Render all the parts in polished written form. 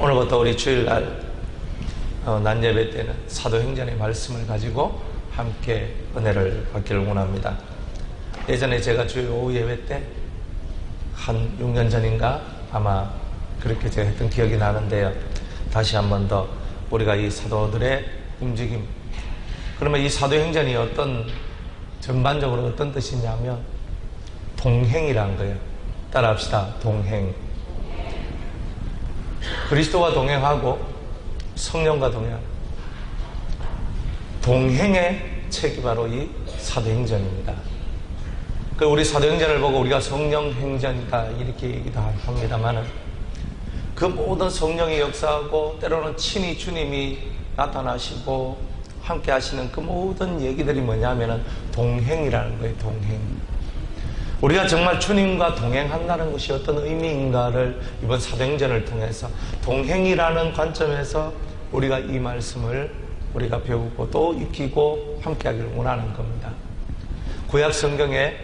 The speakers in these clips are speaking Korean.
오늘부터 우리 주일날 낮 예배 때는 사도행전의 말씀을 가지고 함께 은혜를 받기를 원합니다. 예전에 제가 주일 오후 예배 때 한 6년 전인가 아마 그렇게 제가 했던 기억이 나는데요. 다시 한 번 더 우리가 이 사도들의 움직임, 그러면 이 사도행전이 전반적으로 어떤 뜻이냐면 동행이란 거예요. 따라합시다. 동행. 그리스도와 동행하고 성령과 동행의 책이 바로 이 사도행전입니다. 우리 사도행전을 보고 우리가 성령행전이다 이렇게 얘기도 합니다만은 그 모든 성령이 역사하고 때로는 친히 주님이 나타나시고 함께 하시는 그 모든 얘기들이 뭐냐면은 동행이라는 거예요. 동행. 우리가 정말 주님과 동행한다는 것이 어떤 의미인가를 이번 사도행전을 통해서 동행이라는 관점에서 우리가 이 말씀을 우리가 배우고 또 익히고 함께 하기를 원하는 겁니다. 구약 성경에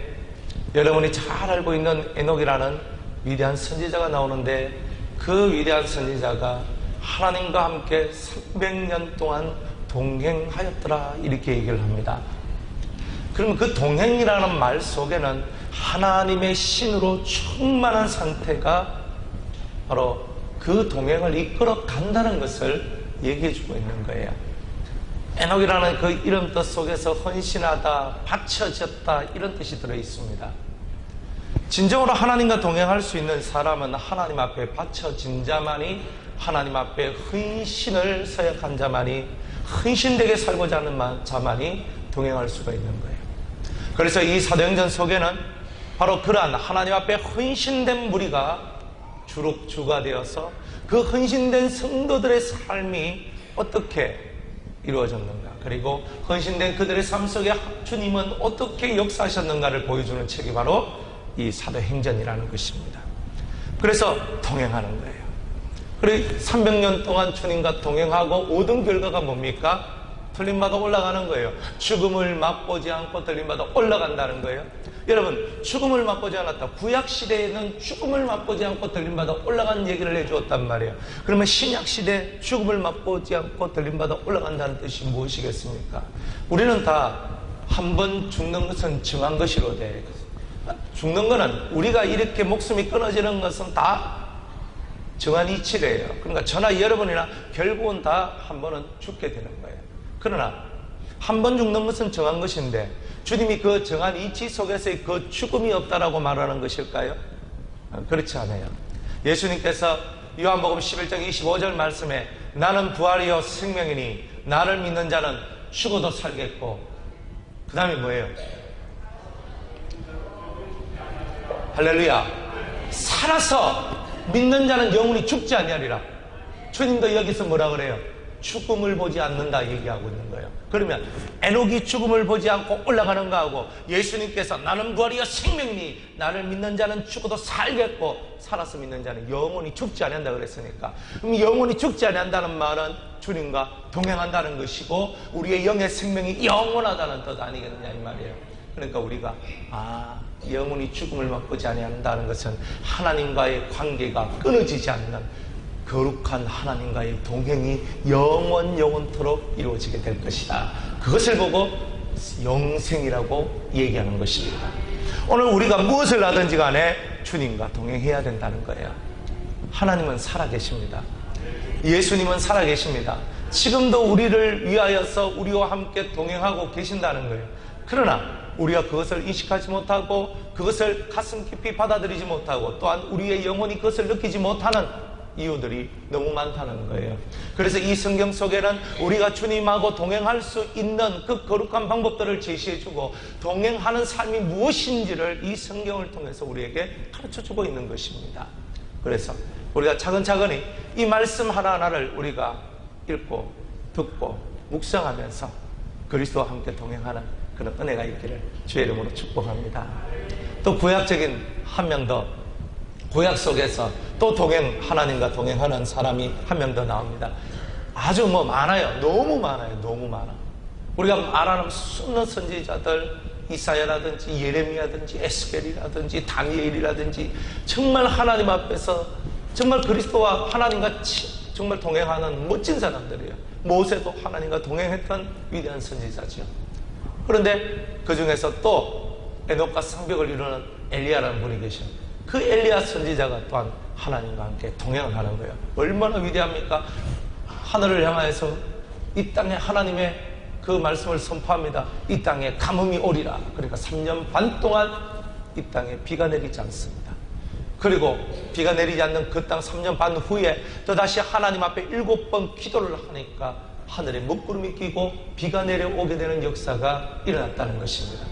여러분이 잘 알고 있는 에녹이라는 위대한 선지자가 나오는데 그 위대한 선지자가 하나님과 함께 300년 동안 동행하였더라 이렇게 얘기를 합니다. 그러면 그 동행이라는 말 속에는 하나님의 신으로 충만한 상태가 바로 그 동행을 이끌어 간다는 것을 얘기해 주고 있는 거예요. 에녹이라는 그 이름 뜻 속에서 헌신하다, 바쳐졌다 이런 뜻이 들어 있습니다. 진정으로 하나님과 동행할 수 있는 사람은 하나님 앞에 바쳐진 자만이, 하나님 앞에 헌신을 서약한 자만이, 헌신되게 살고자 하는 자만이 동행할 수가 있는 거예요. 그래서 이 사도행전 속에는 바로 그러한 하나님 앞에 헌신된 무리가 주가 되어서 그 헌신된 성도들의 삶이 어떻게 이루어졌는가, 그리고 헌신된 그들의 삶 속에 주님은 어떻게 역사하셨는가를 보여주는 책이 바로 이 사도행전이라는 것입니다. 그래서 동행하는 거예요. 그리고 300년 동안 주님과 동행하고 얻은 결과가 뭡니까? 들림마다 올라가는 거예요. 죽음을 맛보지 않고 들림마다 올라간다는 거예요. 여러분, 죽음을 맛보지 않았다. 구약시대에는 죽음을 맛보지 않고 들림마다 올라간 얘기를 해주었단 말이에요. 그러면 신약시대 죽음을 맛보지 않고 들림마다 올라간다는 뜻이 무엇이겠습니까? 우리는 다 한 번 죽는 것은 정한 것이로 돼. 죽는 거는 우리가 이렇게 목숨이 끊어지는 것은 다 정한 이치래요. 그러니까 저나 여러분이나 결국은 다 한 번은 죽게 되는 거예요. 그러나 한 번 죽는 것은 정한 것인데 주님이 그 정한 이치 속에서의 그 죽음이 없다라고 말하는 것일까요? 그렇지 않아요. 예수님께서 요한복음 11장 25절 말씀에 나는 부활이요 생명이니 나를 믿는 자는 죽어도 살겠고, 그 다음에 뭐예요? 할렐루야. 살아서 믿는 자는 영원히 죽지 아니하리라. 주님도 여기서 뭐라 그래요? 죽음을 보지 않는다 얘기하고 있는 거예요. 그러면 에녹이 죽음을 보지 않고 올라가는 거하고 예수님께서 나는 부활이요 생명이니 나를 믿는 자는 죽어도 살겠고 살아서 믿는 자는 영원히 죽지 아니한다 그랬으니까, 그럼 영원히 죽지 아니한다는 말은 주님과 동행한다는 것이고 우리의 영의 생명이 영원하다는 뜻 아니겠느냐 이 말이에요. 그러니까 우리가 영원히 죽음을 맛보지 아니한다는 것은 하나님과의 관계가 끊어지지 않는 거룩한 하나님과의 동행이 영원토록 이루어지게 될 것이다. 그것을 보고 영생이라고 얘기하는 것입니다. 오늘 우리가 무엇을 하든지 간에 주님과 동행해야 된다는 거예요. 하나님은 살아계십니다. 예수님은 살아계십니다. 지금도 우리를 위하여서 우리와 함께 동행하고 계신다는 거예요. 그러나 우리가 그것을 인식하지 못하고 그것을 가슴 깊이 받아들이지 못하고 또한 우리의 영혼이 그것을 느끼지 못하는 이유들이 너무 많다는 거예요. 그래서 이 성경 속에는 우리가 주님하고 동행할 수 있는 그 거룩한 방법들을 제시해주고 동행하는 삶이 무엇인지를 이 성경을 통해서 우리에게 가르쳐주고 있는 것입니다. 그래서 우리가 차근차근히 이 말씀 하나하나를 우리가 읽고 듣고 묵상하면서 그리스도와 함께 동행하는 그런 은혜가 있기를 주의 이름으로 축복합니다. 또 구약적인 한 명 더, 구약 속에서 또 하나님과 동행하는 사람이 한 명 더 나옵니다. 아주 많아요. 너무 많아요. 너무 많아. 우리가 알아는 수많은 선지자들, 이사야라든지 예레미야든지 에스겔이라든지 다니엘이라든지 정말 하나님 앞에서 정말 그리스도와 하나님과 정말 동행하는 멋진 사람들이에요. 모세도 하나님과 동행했던 위대한 선지자죠. 그런데 그 중에서 또 에녹과 쌍벽을 이루는 엘리야라는 분이 계셔요. 그 엘리야 선지자가 또한 하나님과 함께 동행을 하는 거예요. 얼마나 위대합니까? 하늘을 향하여서 이 땅에 하나님의 그 말씀을 선포합니다. 이 땅에 가뭄이 오리라. 그러니까 3년 반 동안 이 땅에 비가 내리지 않습니다. 그리고 비가 내리지 않는 그 땅 3년 반 후에 또다시 하나님 앞에 7번 기도를 하니까 하늘에 먹구름이 끼고 비가 내려오게 되는 역사가 일어났다는 것입니다.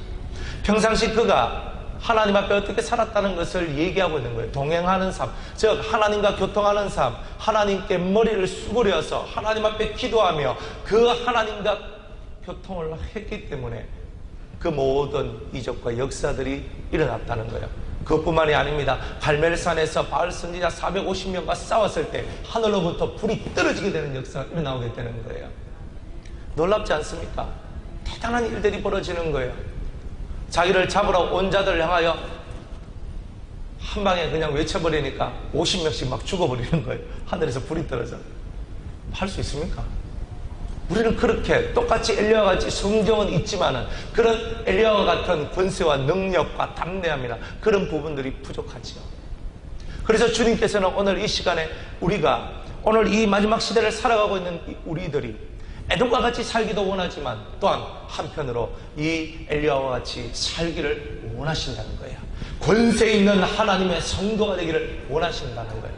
평상시 그가 하나님 앞에 어떻게 살았다는 것을 얘기하고 있는 거예요. 동행하는 삶, 즉 하나님과 교통하는 삶, 하나님께 머리를 수그려서 하나님 앞에 기도하며 그 하나님과 교통을 했기 때문에 그 모든 이적과 역사들이 일어났다는 거예요. 그것뿐만이 아닙니다. 갈멜산에서 바알 선지자 450명과 싸웠을 때 하늘로부터 불이 떨어지게 되는 역사가 일어나게 되는 거예요. 놀랍지 않습니까? 대단한 일들이 벌어지는 거예요. 자기를 잡으러 온 자들을 향하여 한 방에 그냥 외쳐버리니까 50명씩 막 죽어버리는 거예요. 하늘에서 불이 떨어져. 할 수 있습니까? 우리는 그렇게 똑같이 엘리야와 같이 성경은 있지만은 그런 엘리야와 같은 권세와 능력과 담대함이나 그런 부분들이 부족하지요. 그래서 주님께서는 오늘 이 시간에 우리가 오늘 이 마지막 시대를 살아가고 있는 우리들이 에돔과 같이 살기도 원하지만 또한 한편으로 이 엘리야와 같이 살기를 원하신다는 거예요. 권세 있는 하나님의 성도가 되기를 원하신다는 거예요.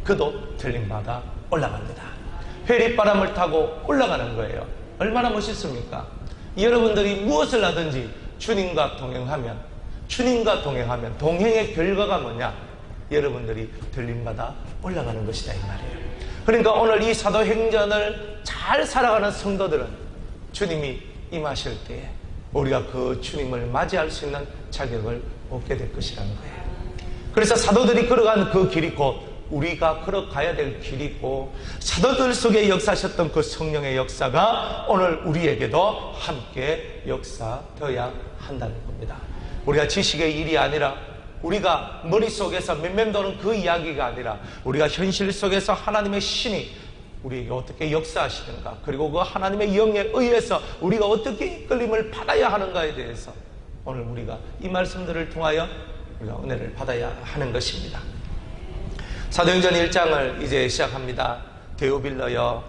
그도 들림마다 올라갑니다. 회리바람을 타고 올라가는 거예요. 얼마나 멋있습니까? 여러분들이 무엇을 하든지 주님과 동행하면 동행의 결과가 뭐냐? 여러분들이 들림마다 올라가는 것이다 이 말이에요. 그러니까 오늘 이 사도행전을 잘 살아가는 성도들은 주님이 임하실 때에 우리가 그 주님을 맞이할 수 있는 자격을 얻게 될 것이라는 거예요. 그래서 사도들이 걸어간 그 길이 곧 우리가 걸어가야 될 길이고 사도들 속에 역사하셨던 그 성령의 역사가 오늘 우리에게도 함께 역사되어야 한다는 겁니다. 우리가 지식의 일이 아니라 우리가 머릿속에서 맴맴도는 그 이야기가 아니라 우리가 현실 속에서 하나님의 신이 우리에게 어떻게 역사하시는가, 그리고 그 하나님의 영에 의해서 우리가 어떻게 이끌림을 받아야 하는가에 대해서 오늘 우리가 이 말씀들을 통하여 우리가 은혜를 받아야 하는 것입니다. 사도행전 1장을 이제 시작합니다. 데오빌러여,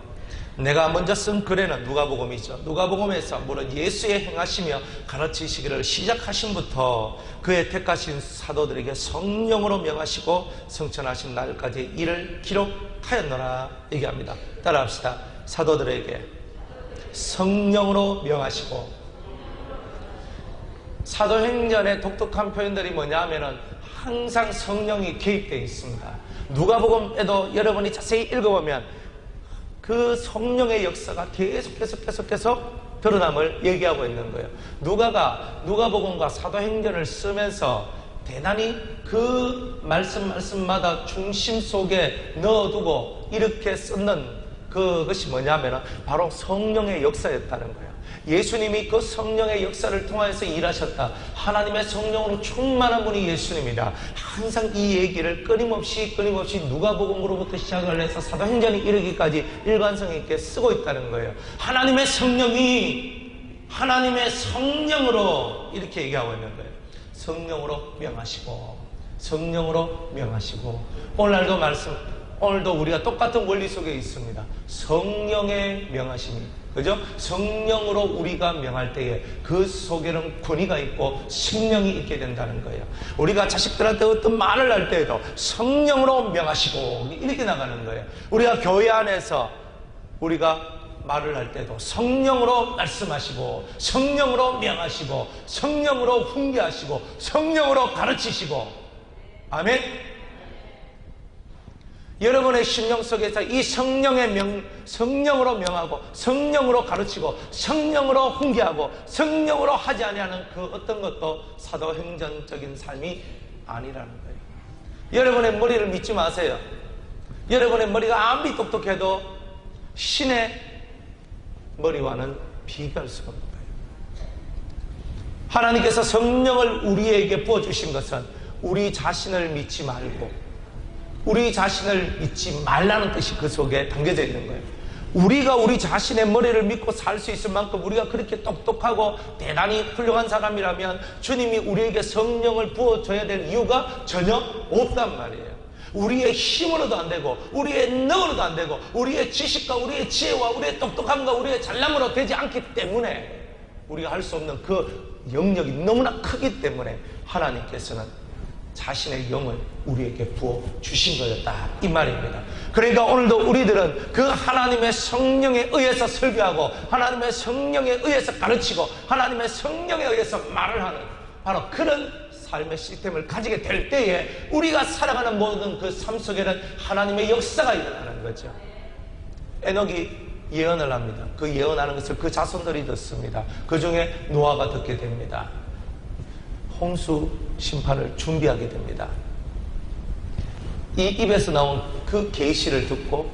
내가 먼저 쓴 글에는 누가복음이죠. 누가복음에서 물론 예수의 행하시며 가르치시기를 시작하신부터 그의 택하신 사도들에게 성령으로 명하시고 성천하신 날까지 이를 기록하였노라 얘기합니다. 따라합시다. 사도들에게 성령으로 명하시고. 사도행전의 독특한 표현들이 뭐냐 하면은 항상 성령이 개입되어 있습니다. 누가복음에도 여러분이 자세히 읽어보면 그 성령의 역사가 계속 드러남을 얘기하고 있는 거예요. 누가복음과 사도행전을 쓰면서 대단히 그 말씀마다 중심 속에 넣어두고 이렇게 쓰는 그것이 뭐냐면 바로 성령의 역사였다는 거예요. 예수님이 그 성령의 역사를 통해서 일하셨다. 하나님의 성령으로 충만한 분이 예수님이다. 항상 이 얘기를 끊임없이 누가복음으로부터 시작을 해서 사도행전에 이르기까지 일관성 있게 쓰고 있다는 거예요. 하나님의 성령으로 이렇게 얘기하고 있는 거예요. 성령으로 명하시고 오늘도 우리가 똑같은 원리 속에 있습니다. 성령의 명하심이, 그죠? 성령으로 우리가 명할 때에 그 속에는 권위가 있고 생명이 있게 된다는 거예요. 우리가 자식들한테 어떤 말을 할 때에도 성령으로 명하시고 이렇게 나가는 거예요. 우리가 교회 안에서 우리가 말을 할 때도 성령으로 말씀하시고 성령으로 명하시고 성령으로 훈계하시고 성령으로 가르치시고. 아멘. 여러분의 심령 속에서 이 성령으로 명하고 성령으로 가르치고 성령으로 훈계하고 성령으로 하지 아니하는 그 어떤 것도 사도행전적인 삶이 아니라는 거예요. 여러분의 머리를 믿지 마세요. 여러분의 머리가 아무리 똑똑해도 신의 머리와는 비교할 수가 없는 거예요. 하나님께서 성령을 우리에게 부어주신 것은 우리 자신을 믿지 말고 우리 자신을 잊지 말라는 뜻이 그 속에 담겨져 있는 거예요. 우리가 우리 자신의 머리를 믿고 살 수 있을 만큼 우리가 그렇게 똑똑하고 대단히 훌륭한 사람이라면 주님이 우리에게 성령을 부어줘야 될 이유가 전혀 없단 말이에요. 우리의 힘으로도 안 되고 우리의 능으로도 안 되고 우리의 지식과 우리의 지혜와 우리의 똑똑함과 우리의 잘남으로 되지 않기 때문에 우리가 할 수 없는 그 영역이 너무나 크기 때문에 하나님께서는 자신의 영을 우리에게 부어 주신 거였다 이 말입니다. 그러니까 오늘도 우리들은 그 하나님의 성령에 의해서 설교하고 하나님의 성령에 의해서 가르치고 하나님의 성령에 의해서 말을 하는 바로 그런 삶의 시스템을 가지게 될 때에 우리가 살아가는 모든 그 삶 속에는 하나님의 역사가 일어나는 거죠. 에녹이 예언을 합니다. 그 예언하는 것을 그 자손들이 듣습니다. 그 중에 노아가 듣게 됩니다. 홍수 심판을 준비하게 됩니다. 이 입에서 나온 그 계시를 듣고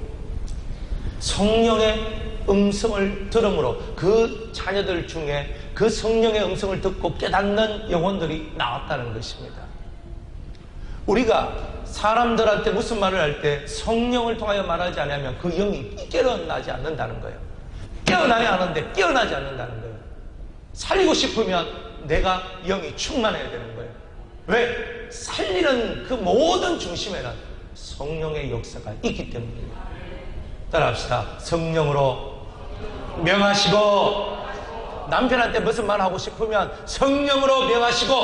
성령의 음성을 들음으로 그 자녀들 중에 그 성령의 음성을 듣고 깨닫는 영혼들이 나왔다는 것입니다. 우리가 사람들한테 무슨 말을 할 때 성령을 통하여 말하지 않으면 그 영이 깨어나지 않는다는 거예요. 깨어나야 하는데 깨어나지 않는다는 거예요. 살리고 싶으면 내가 영이 충만해야 되는 거예요. 왜? 살리는 그 모든 중심에는 성령의 역사가 있기 때문입니다. 따라합시다. 성령으로 명하시고, 남편한테 무슨 말 하고 싶으면 성령으로 명하시고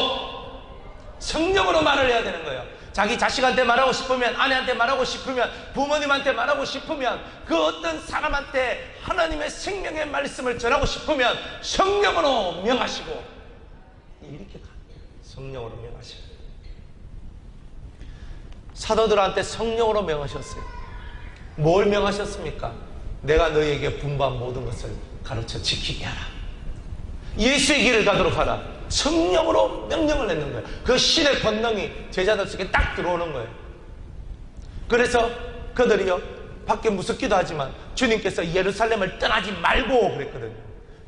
성령으로 말을 해야 되는 거예요. 자기 자식한테 말하고 싶으면, 아내한테 말하고 싶으면, 부모님한테 말하고 싶으면, 그 어떤 사람한테 하나님의 생명의 말씀을 전하고 싶으면 성령으로 명하시고, 이렇게 갑니다. 성령으로 명하시고. 사도들한테 성령으로 명하셨어요. 뭘 명하셨습니까? 내가 너희에게 분부한 모든 것을 가르쳐 지키게 하라. 예수의 길을 가도록 하라. 성령으로 명령을 했는 거예요. 그 신의 권능이 제자들 속에 딱 들어오는 거예요. 그래서 그들이요, 밖에 무섭기도 하지만 주님께서 예루살렘을 떠나지 말고 그랬거든요.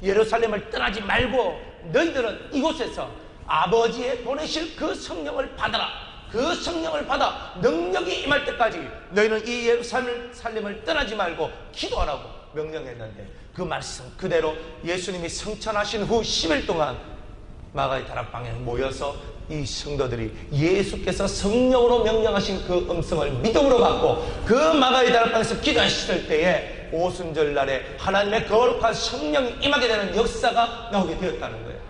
예루살렘을 떠나지 말고 너희들은 이곳에서 아버지의 보내실 그 성령을 받아라. 그 성령을 받아 능력이 임할 때까지 너희는 이 예루살렘을 떠나지 말고 기도하라고 명령했는데, 그 말씀 그대로 예수님이 성천하신 후 10일 동안 마가의 다락방에 모여서 이 성도들이 예수께서 성령으로 명령하신 그 음성을 믿음으로 받고 그 마가의 다락방에서 기도하실 때에 오순절 날에 하나님의 거룩한 성령이 임하게 되는 역사가 나오게 되었다는 거예요.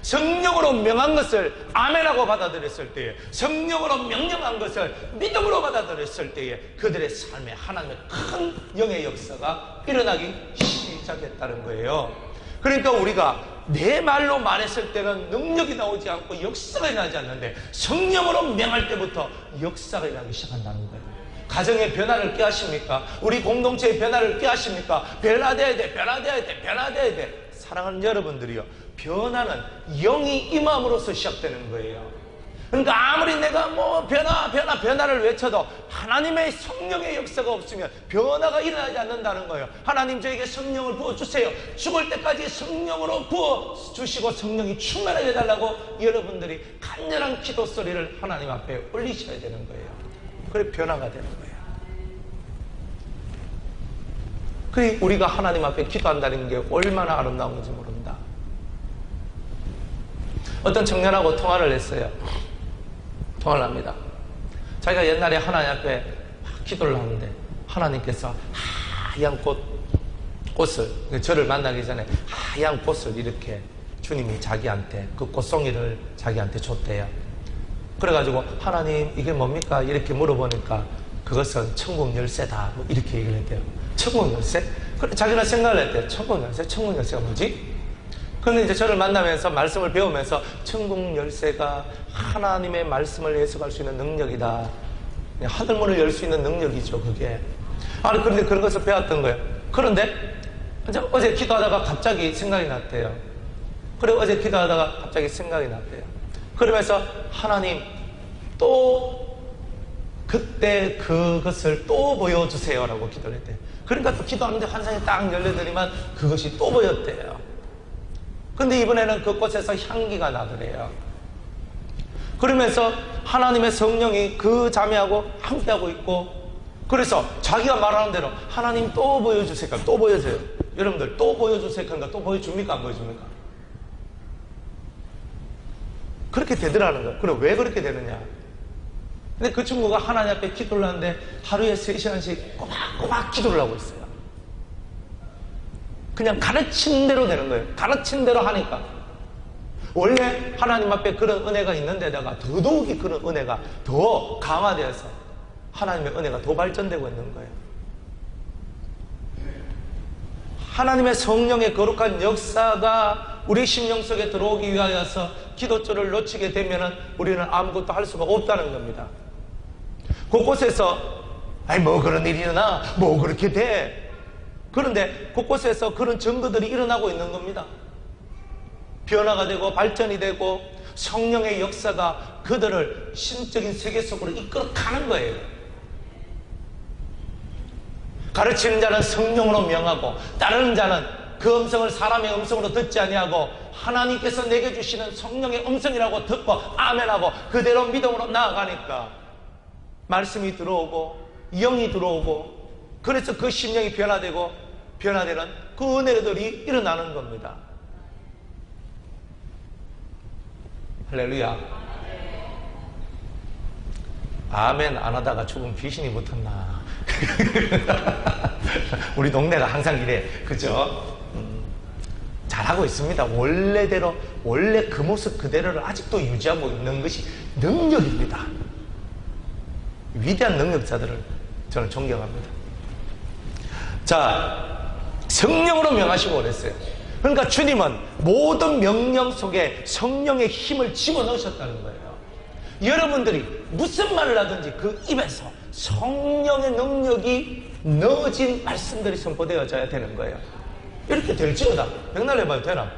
성령으로 명한 것을 아멘하고 받아들였을 때에, 성령으로 명령한 것을 믿음으로 받아들였을 때에 그들의 삶에 하나님의 큰 영의 역사가 일어나기 시작했다는 거예요. 그러니까 우리가 내 말로 말했을 때는 능력이 나오지 않고 역사가 일어나지 않는데 성령으로 명할 때부터 역사가 일어나기 시작한다는 거예요. 가정의 변화를 꾀하십니까? 우리 공동체의 변화를 꾀하십니까? 변화돼야 돼, 변화돼야 돼, 변화돼야 돼. 사랑하는 여러분들이요, 변화는 영이 임함으로써 시작되는 거예요. 그러니까 아무리 내가 뭐 변화를 외쳐도 하나님의 성령의 역사가 없으면 변화가 일어나지 않는다는 거예요. 하나님 저에게 성령을 부어주세요. 죽을 때까지 성령으로 부어주시고 성령이 충만하게 해달라고 여러분들이 간절한 기도 소리를 하나님 앞에 올리셔야 되는 거예요. 그래 변화가 되는 거예요. 그래 우리가 하나님 앞에 기도한다는 게 얼마나 아름다운 건지 모른다. 어떤 청년하고 통화를 했어요. 통화를 합니다. 자기가 옛날에 하나님 앞에 기도를 하는데 하나님께서 하얀 꽃을, 저를 만나기 전에 하얀 꽃을 이렇게 주님이 자기한테 그 꽃송이를 자기한테 줬대요. 그래가지고 하나님 이게 뭡니까? 이렇게 물어보니까 그것은 천국 열쇠다 뭐 이렇게 얘기를 했대요. 천국 열쇠? 그래 자기는 생각을 했대요. 천국 열쇠? 천국 열쇠가 뭐지? 그런데 이제 저를 만나면서 말씀을 배우면서 천국 열쇠가 하나님의 말씀을 해석할 수 있는 능력이다. 하늘문을 열 수 있는 능력이죠, 그게. 아니, 그런데 그런 것을 배웠던 거예요. 그런데 어제 기도하다가 갑자기 생각이 났대요. 그래, 어제 기도하다가 갑자기 생각이 났대요. 그러면서 하나님 또 그때 그것을 또 보여주세요라고 기도를 했대요. 그러니까 또 기도하는데 환상이 딱 열려드리면 그것이 또 보였대요. 근데 이번에는 그곳에서 향기가 나더래요. 그러면서 하나님의 성령이 그 자매하고 함께하고 있고, 그래서 자기가 말하는 대로 하나님 또 보여주세요. 또 보여줘요. 여러분들 또 보여주세요. 그러니까 또 보여줍니까? 안 보여줍니까? 그렇게 되더라는 거예요. 그럼 왜 그렇게 되느냐? 근데 그 친구가 하나님 앞에 기도를 하는데 하루에 3시간씩 꼬박꼬박 기도를 하고 있어요. 그냥 가르친 대로 되는 거예요. 가르친 대로 하니까. 원래 하나님 앞에 그런 은혜가 있는 데다가 더더욱이 그런 은혜가 더 강화되어서 하나님의 은혜가 더 발전되고 있는 거예요. 하나님의 성령의 거룩한 역사가 우리 심령 속에 들어오기 위하여서 기도줄을 놓치게 되면 우리는 아무것도 할 수가 없다는 겁니다. 곳곳에서 아니 뭐 그런 일이 일어나 뭐 그렇게 돼. 그런데 곳곳에서 그런 증거들이 일어나고 있는 겁니다. 변화가 되고 발전이 되고 성령의 역사가 그들을 신적인 세계 속으로 이끌어가는 거예요. 가르치는 자는 성령으로 명하고 따르는 자는 그 음성을 사람의 음성으로 듣지 아니하고 하나님께서 내게 주시는 성령의 음성이라고 듣고 아멘하고 그대로 믿음으로 나아가니까 말씀이 들어오고 영이 들어오고, 그래서 그 심령이 변화되고 변화되는 그 은혜들이 일어나는 겁니다. 할렐루야. 아멘 안 하다가 죽은 귀신이 붙었나. 우리 동네가 항상 이래. 그죠? 잘하고 있습니다. 원래대로, 원래 그 모습 그대로를 아직도 유지하고 있는 것이 능력입니다. 위대한 능력자들을 저는 존경합니다. 자, 성령으로 명하시고 그랬어요. 그러니까 주님은 모든 명령 속에 성령의 힘을 집어넣으셨다는 거예요. 여러분들이 무슨 말을 하든지 그 입에서 성령의 능력이 넣어진 말씀들이 선포되어져야 되는 거예요. 이렇게 될지어다. 백날 해봐도 되나?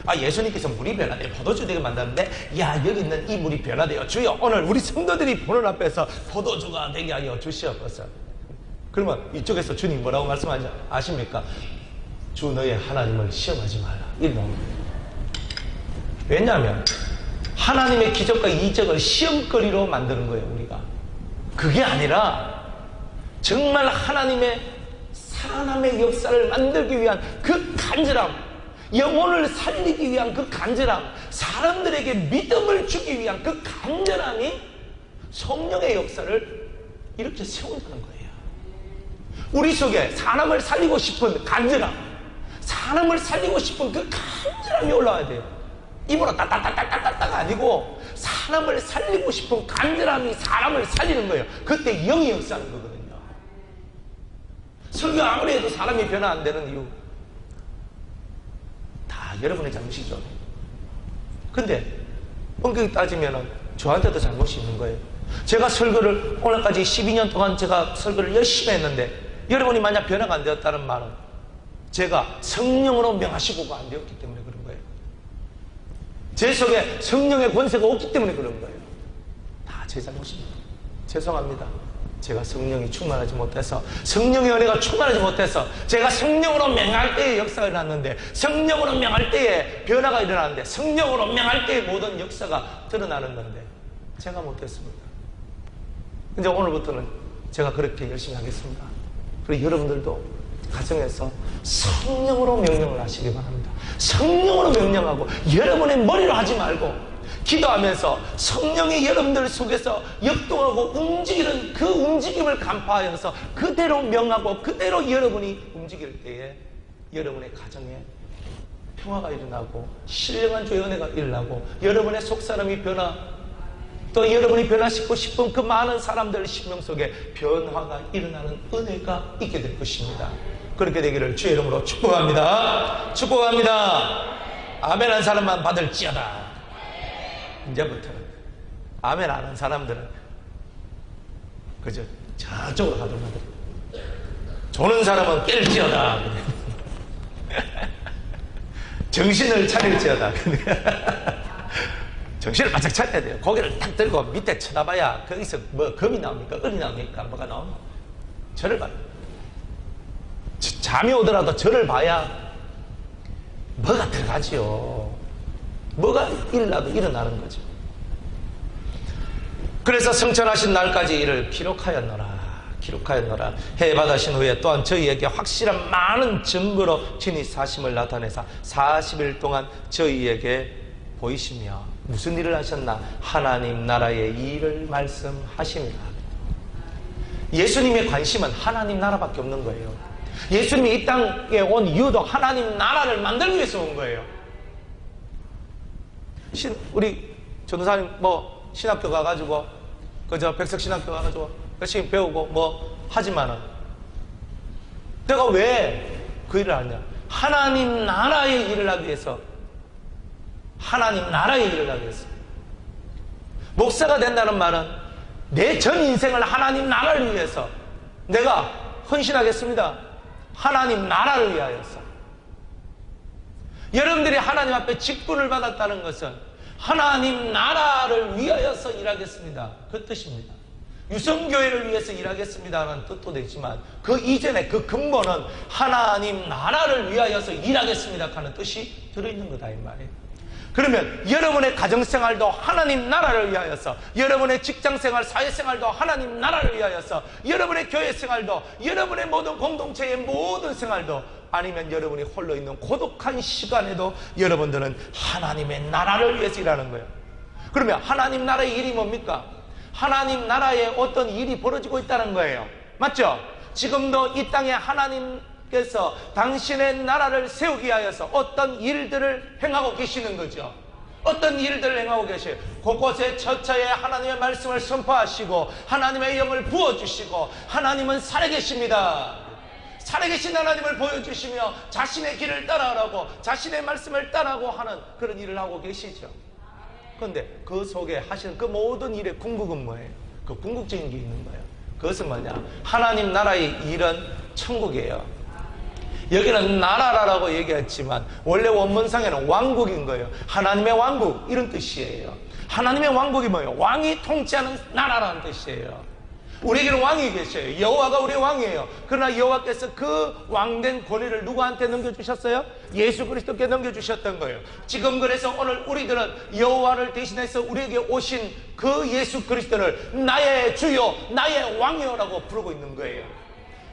아, 예수님께서 물이 변화되어 포도주 되게 만드는데, 야, 여기 있는 이 물이 변화되어 주여 오늘 우리 성도들이 보는 앞에서 포도주가 되게 하여 주시옵소서. 그러면 이쪽에서 주님 뭐라고 말씀하지 아십니까? 주 너의 하나님을 시험하지 말라. 이런. 왜냐하면 하나님의 기적과 이적을 시험거리로 만드는 거예요, 우리가. 그게 아니라 정말 하나님의 살아남의 역사를 만들기 위한 그 간절함, 영혼을 살리기 위한 그 간절함, 사람들에게 믿음을 주기 위한 그 간절함이 성령의 역사를 이렇게 세운다는 거예요. 우리 속에 사람을 살리고 싶은 간절함, 사람을 살리고 싶은 그 간절함이 올라와야 돼요. 입으로 따따따따따따가 아니고 사람을 살리고 싶은 간절함이 사람을 살리는 거예요. 그때 영이 역사하는 거거든요. 설교 아무리 해도 사람이 변화 안 되는 이유 다 여러분의 잘못이죠. 근데 엄격히 따지면 저한테도 잘못이 있는 거예요. 제가 설교를 오늘까지 12년 동안 제가 설교를 열심히 했는데 여러분이 만약 변화가 안 되었다는 말은 제가 성령으로 명하시고가 안 되었기 때문에 그런 거예요. 제 속에 성령의 권세가 없기 때문에 그런 거예요. 다 제 잘못입니다. 죄송합니다. 제가 성령이 충만하지 못해서, 성령의 은혜가 충만하지 못해서 제가 성령으로 명할 때에 역사가 일어났는데, 성령으로 명할 때에 변화가 일어나는데, 성령으로 명할 때에 모든 역사가 드러나는 건데 제가 못했습니다. 이제 오늘부터는 제가 그렇게 열심히 하겠습니다. 그리고 여러분들도 가정에서 성령으로 명령을 하시기 바랍니다. 성령으로 명령하고 여러분의 머리로 하지 말고 기도하면서 성령이 여러분들 속에서 역동하고 움직이는 그 움직임을 간파하여서 그대로 명하고 그대로 여러분이 움직일 때에 여러분의 가정에 평화가 일어나고 신령한 주의 은혜가 일어나고 여러분의 속사람이 변화, 또 여러분이 변화시키고 싶은 그 많은 사람들 심령 속에 변화가 일어나는 은혜가 있게 될 것입니다. 그렇게 되기를 주의 이름으로 축복합니다. 축복합니다. 아멘 한 사람만 받을지어다. 이제부터는 아멘 안 한 사람들은 그저 저쪽으로 가도록 하더라. 조는 사람은 깰지어다. 정신을 차릴지어다. 정신을 바짝 차려야 돼요. 고개를 탁 들고 밑에 쳐다봐야 거기서 뭐 금이 나옵니까? 을이 나옵니까? 뭐가 나옵니까? 저를 봐요. 잠이 오더라도 저를 봐야 뭐가 들어가지요. 뭐가 일어나도 일어나는 거죠. 그래서 승천하신 날까지 이를 기록하였노라. 기록하였노라. 해 받으신 후에 또한 저희에게 확실한 많은 증거로 친히 사심을 나타내사 40일 동안 저희에게 보이시며 무슨 일을 하셨나? 하나님 나라의 일을 말씀하십니다. 예수님의 관심은 하나님 나라밖에 없는 거예요. 예수님이 이 땅에 온 이유도 하나님 나라를 만들기 위해서 온 거예요. 우리 전도사님 신학교 가가지고 그저 백석신학교 가가지고 열심히 배우고 하지만은 내가 왜 그 일을 하냐? 하나님 나라의 일을 하기 위해서, 하나님 나라의 일을 하기 위해서. 목사가 된다는 말은 내 전 인생을 하나님 나라를 위해서 내가 헌신하겠습니다. 하나님 나라를 위하여서. 여러분들이 하나님 앞에 직분을 받았다는 것은 하나님 나라를 위하여서 일하겠습니다, 그 뜻입니다. 유성교회를 위해서 일하겠습니다라는 뜻도 되지만 그 이전에 그 근본은 하나님 나라를 위하여서 일하겠습니다 하는 뜻이 들어있는 거다 이 말이에요. 그러면 여러분의 가정생활도 하나님 나라를 위하여서, 여러분의 직장생활, 사회생활도 하나님 나라를 위하여서, 여러분의 교회생활도, 여러분의 모든 공동체의 모든 생활도, 아니면 여러분이 홀로 있는 고독한 시간에도 여러분들은 하나님의 나라를 위해서 일하는 거예요. 그러면 하나님 나라의 일이 뭡니까? 하나님 나라에 어떤 일이 벌어지고 있다는 거예요. 맞죠? 지금도 이 땅에 하나님께서 당신의 나라를 세우기 위하여서 어떤 일들을 행하고 계시는 거죠. 어떤 일들을 행하고 계셔요. 곳곳에 처처에 하나님의 말씀을 선포하시고 하나님의 영을 부어주시고, 하나님은 살아계십니다. 살아계신 하나님을 보여주시며 자신의 길을 따라가라고, 자신의 말씀을 따라가고 하는 그런 일을 하고 계시죠. 그런데 그 속에 하시는 그 모든 일의 궁극은 뭐예요? 그 궁극적인 게 있는 거예요. 그것은 뭐냐? 하나님 나라의 일은 천국이에요. 여기는 나라라고 얘기했지만 원래 원문상에는 왕국인 거예요. 하나님의 왕국, 이런 뜻이에요. 하나님의 왕국이 뭐예요? 왕이 통치하는 나라라는 뜻이에요. 우리에게는 왕이 계셔요. 여호와가 우리의 왕이에요. 그러나 여호와께서 그 왕된 권위를 누구한테 넘겨주셨어요? 예수 그리스도께 넘겨주셨던 거예요. 지금 그래서 오늘 우리들은 여호와를 대신해서 우리에게 오신 그 예수 그리스도를 나의 주요, 나의 왕이요라고 부르고 있는 거예요.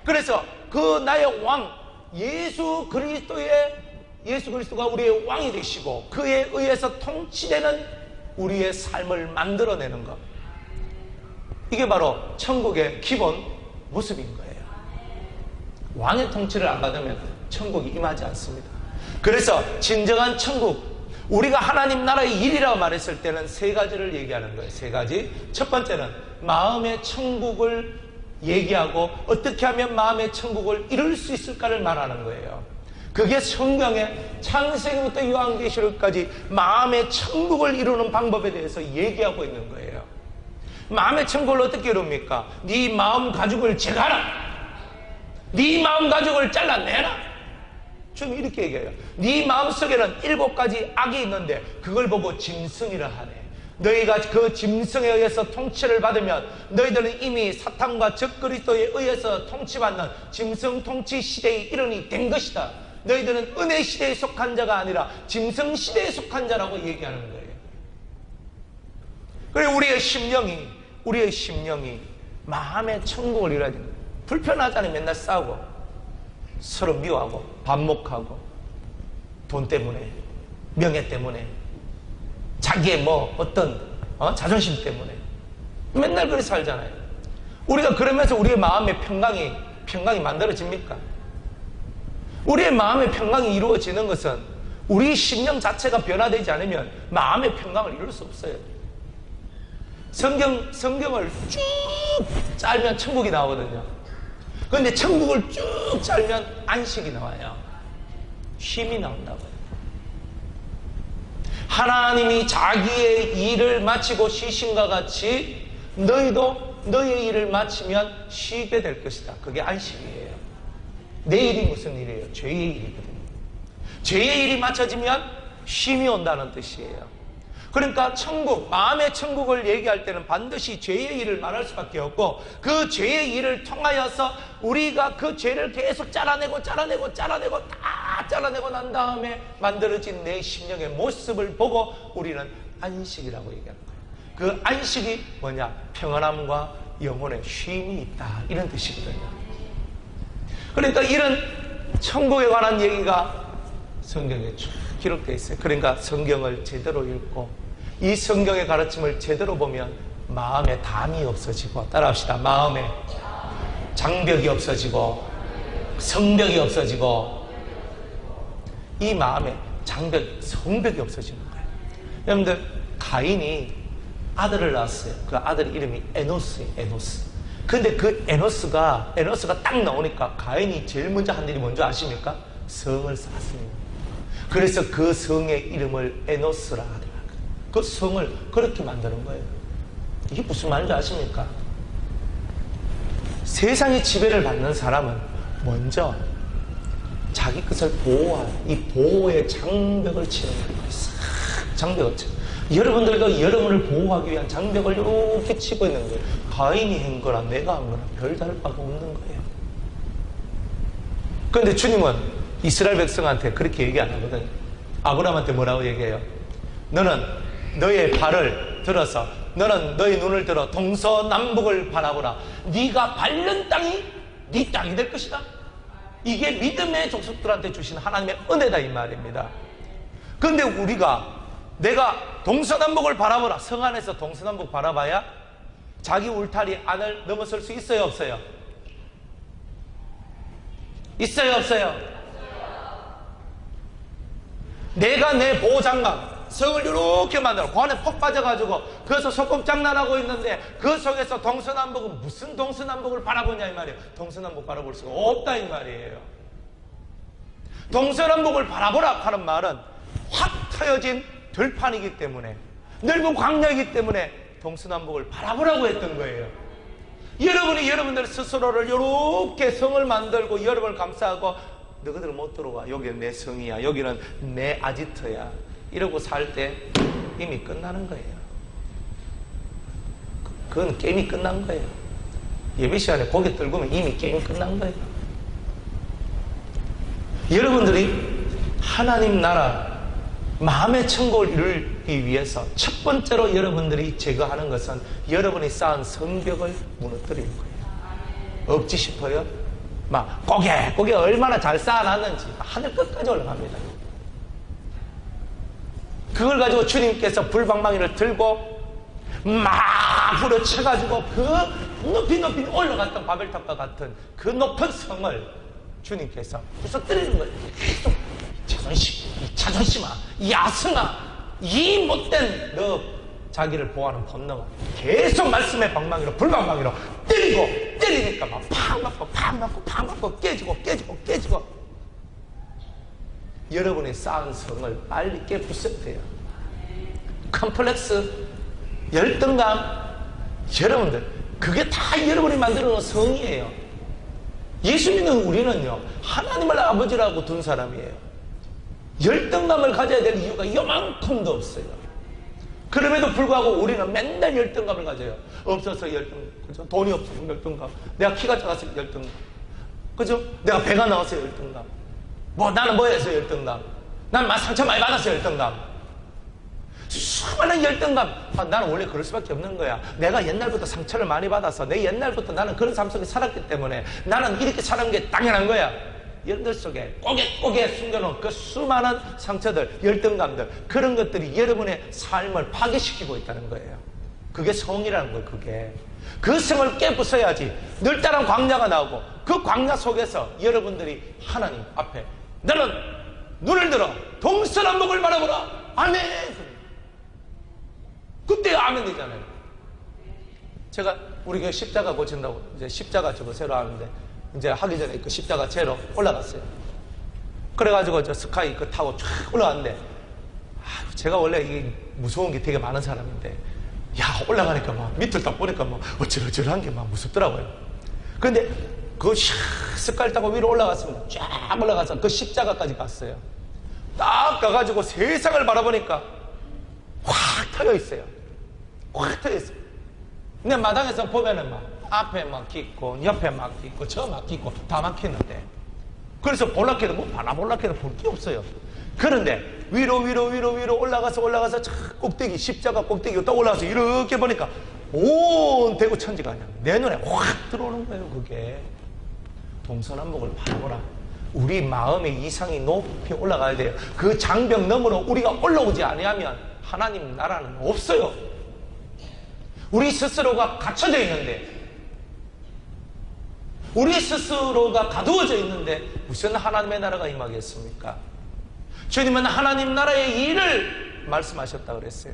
그래서 그 나의 왕 예수 그리스도가 우리의 왕이 되시고 그에 의해서 통치되는 우리의 삶을 만들어내는 것, 이게 바로 천국의 기본 모습인 거예요. 왕의 통치를 안 받으면 천국이 임하지 않습니다. 그래서 진정한 천국, 우리가 하나님 나라의 일이라고 말했을 때는 세 가지를 얘기하는 거예요. 세 가지. 첫 번째는 마음의 천국을 얘기하고 어떻게 하면 마음의 천국을 이룰 수 있을까를 말하는 거예요. 그게 성경에 창세기부터 요한계시록까지 마음의 천국을 이루는 방법에 대해서 얘기하고 있는 거예요. 마음의 천국을 어떻게 이룹니까? 네 마음 가죽을 제거하라, 네 마음 가죽을 잘라내라. 좀 이렇게 얘기해요. 네 마음속에는 7가지 악이 있는데 그걸 보고 짐승이라 하네. 너희가 그 짐승에 의해서 통치를 받으면 너희들은 이미 사탄과 적그리스도에 의해서 통치받는 짐승 통치 시대의 일원이 된 것이다. 너희들은 은혜 시대에 속한 자가 아니라 짐승 시대에 속한 자라고 얘기하는 거예요. 그리고 우리의 심령이 마음의 천국을 이뤄야 됩니다. 불편하잖아요. 맨날 싸우고 서로 미워하고 반목하고 돈 때문에, 명예 때문에, 자기의 어떤 자존심 때문에 맨날 그렇게 살잖아요. 우리가 그러면서 우리의 마음의 평강이 만들어집니까? 우리의 마음의 평강이 이루어지는 것은 우리 심령 자체가 변화되지 않으면 마음의 평강을 이룰 수 없어요. 성경을 쭉 짤면 천국이 나오거든요. 그런데 천국을 쭉 짤면 안식이 나와요. 쉼이 나온다고요. 하나님이 자기의 일을 마치고 쉬신과 같이 너희도 너의 일을 마치면 쉬게 될 것이다. 그게 안식이에요. 내 일이 무슨 일이에요? 죄의 일이거든요. 죄의 일이 마쳐지면 쉼이 온다는 뜻이에요. 그러니까 천국, 마음의 천국을 얘기할 때는 반드시 죄의 일을 말할 수밖에 없고, 그 죄의 일을 통하여서 우리가 그 죄를 계속 잘라내고 다 잘라내고 난 다음에 만들어진 내 심령의 모습을 보고 우리는 안식이라고 얘기하는 거예요. 그 안식이 뭐냐? 평안함과 영혼의 쉼이 있다. 이런 뜻이거든요. 그러니까 이런 천국에 관한 얘기가 성경에 쭉 기록되어 있어요. 그러니까 성경을 제대로 읽고 이 성경의 가르침을 제대로 보면 마음에 담이 없어지고, 따라합시다. 마음에 장벽이 없어지고 성벽이 없어지고, 이 마음에 장벽, 성벽이 없어지는 거예요. 여러분들, 가인이 아들을 낳았어요. 그 아들 이름이 에노스예요. 에노스. 근데 그 에노스가 딱 나오니까 가인이 제일 먼저 한 일이 뭔지 아십니까? 성을 쌓았습니다. 그래서 그 성의 이름을 에노스라 하더라고요. 그 성을 그렇게 만드는 거예요. 이게 무슨 말인지 아십니까? 세상의 지배를 받는 사람은 먼저 자기 것을 보호할, 이 보호의 장벽을 치는 거예요. 장벽을 쳐. 여러분들도 여러분을 보호하기 위한 장벽을 이렇게 치고 있는 거예요. 가인이 한 거나 내가 한 거나 별다를 바가 없는 거예요. 그런데 주님은 이스라엘 백성한테 그렇게 얘기 안 하거든요. 아브라함한테 뭐라고 얘기해요? 너는 너의 발을 들어서, 너는 너의 눈을 들어 동서남북을 바라보라. 네가 밟는 땅이 네 땅이 될 것이다. 이게 믿음의 족속들한테 주신 하나님의 은혜다, 이 말입니다. 그런데 우리가 내가 동서남북을 바라보라. 성 안에서 동서남북 바라봐야 자기 울타리 안을 넘어설 수 있어요, 없어요? 있어요, 없어요? 내가 내 보호장갑, 성을 이렇게 만들어, 그 안에 폭 빠져가지고 그래서 소꿉장난하고 있는데 그 속에서 동서남북은 무슨 동서남북을 바라보냐 이 말이에요. 동서남북 바라볼 수가 없다 이 말이에요. 동서남북을 바라보라 하는 말은 확 트여진 들판이기 때문에, 넓은 광야이기 때문에 동서남북을 바라보라고 했던 거예요. 여러분이 여러분들 스스로를 이렇게 성을 만들고 여러분을 감싸고 너희들은 못 들어와. 여기는 내 성이야. 여기는 내 아지트야. 이러고 살 때 이미 끝나는 거예요. 그건 게임이 끝난 거예요. 예배 시간에 고개 들고면 이미 게임 끝난 거예요. 여러분들이 하나님 나라 마음의 천국을 이루기 위해서 첫 번째로 여러분들이 제거하는 것은 여러분이 쌓은 성벽을 무너뜨리는 거예요. 없지 싶어요? 막 고개 얼마나 잘 쌓아놨는지 하늘 끝까지 올라갑니다. 그걸 가지고 주님께서 불방망이를 들고 막 부러쳐가지고 그 높이 올라갔던 바벨탑과 같은 그 높은 성을 주님께서 부서뜨리는 거예요. 계속 이 자존심아, 이 야성아, 이 못된 너 자기를 보호하는 본능아, 계속 말씀의 방망이로 불방망이로 때리니까 막 팍 맞고 깨지고 여러분의 쌓은 성을 빨리 깨부숴야 돼요. 컴플렉스, 열등감, 여러분들 그게 다 여러분이 만들어 놓은 성이에요. 예수 믿는 우리는요 하나님을 아버지라고 둔 사람이에요. 열등감을 가져야 될 이유가 요만큼도 없어요. 그럼에도 불구하고 우리는 맨날 열등감을 가져요. 없어서 열등감, 그죠? 돈이 없어서 열등감, 내가 키가 작아서 열등감, 그죠? 내가 배가 나와서 열등감, 나는 뭐해서 열등감, 난 상처 많이 받아서 열등감, 수많은 열등감. 나는 원래 그럴 수밖에 없는 거야. 내가 옛날부터 상처를 많이 받아서, 내 옛날부터 나는 그런 삶 속에 살았기 때문에 나는 이렇게 사는 게 당연한 거야. 여러분들 속에 꼬개 숨겨놓은 그 수많은 상처들, 열등감들, 그런 것들이 여러분의 삶을 파괴시키고 있다는 거예요. 그게 성이라는 거예요. 그게 그 성을 깨부숴야지 늘따란 광야가 나오고, 그 광야 속에서 여러분들이 하나님 앞에 너는 눈을 들어 동서남북을 바라보라. 아멘. 그때 아멘 되잖아요. 제가 우리 교회 십자가 고친다고 이제 십자가 저거 새로 하는데, 이제 하기 전에 그 십자가 채로 올라갔어요. 그래가지고 저 스카이 그 타고 쫙 올라갔는데, 제가 원래 이게 무서운 게 되게 많은 사람인데, 올라가니까 막 밑을 딱 보니까 막 어cer어cer한 게 막 무섭더라고요. 그런데 그 스카이 타고 위로 올라갔습니다. 쫙 올라가서 그 십자가까지 갔어요. 딱 가가지고 세상을 바라보니까 확 트여 있어요. 확 트여 있어요. 근데 마당에서 보면은 막 앞에 막히고 옆에 막히고 저 막히고 다 막히는데, 그래서 볼락해도 바라볼락해도 볼 게 없어요. 그런데 위로 올라가서 꼭대기, 십자가 꼭대기 딱 올라가서 이렇게 보니까 온 대구 천지가 그냥 내 눈에 확 들어오는 거예요. 그게 동서남북을 바라보라. 우리 마음의 이상이 높이 올라가야 돼요. 그 장벽 너머로 우리가 올라오지 아니하면 하나님 나라는 없어요. 우리 스스로가 갇혀져 있는데, 우리 스스로가 가두어져 있는데 무슨 하나님의 나라가 임하겠습니까? 주님은 하나님 나라의 일을 말씀하셨다고 그랬어요.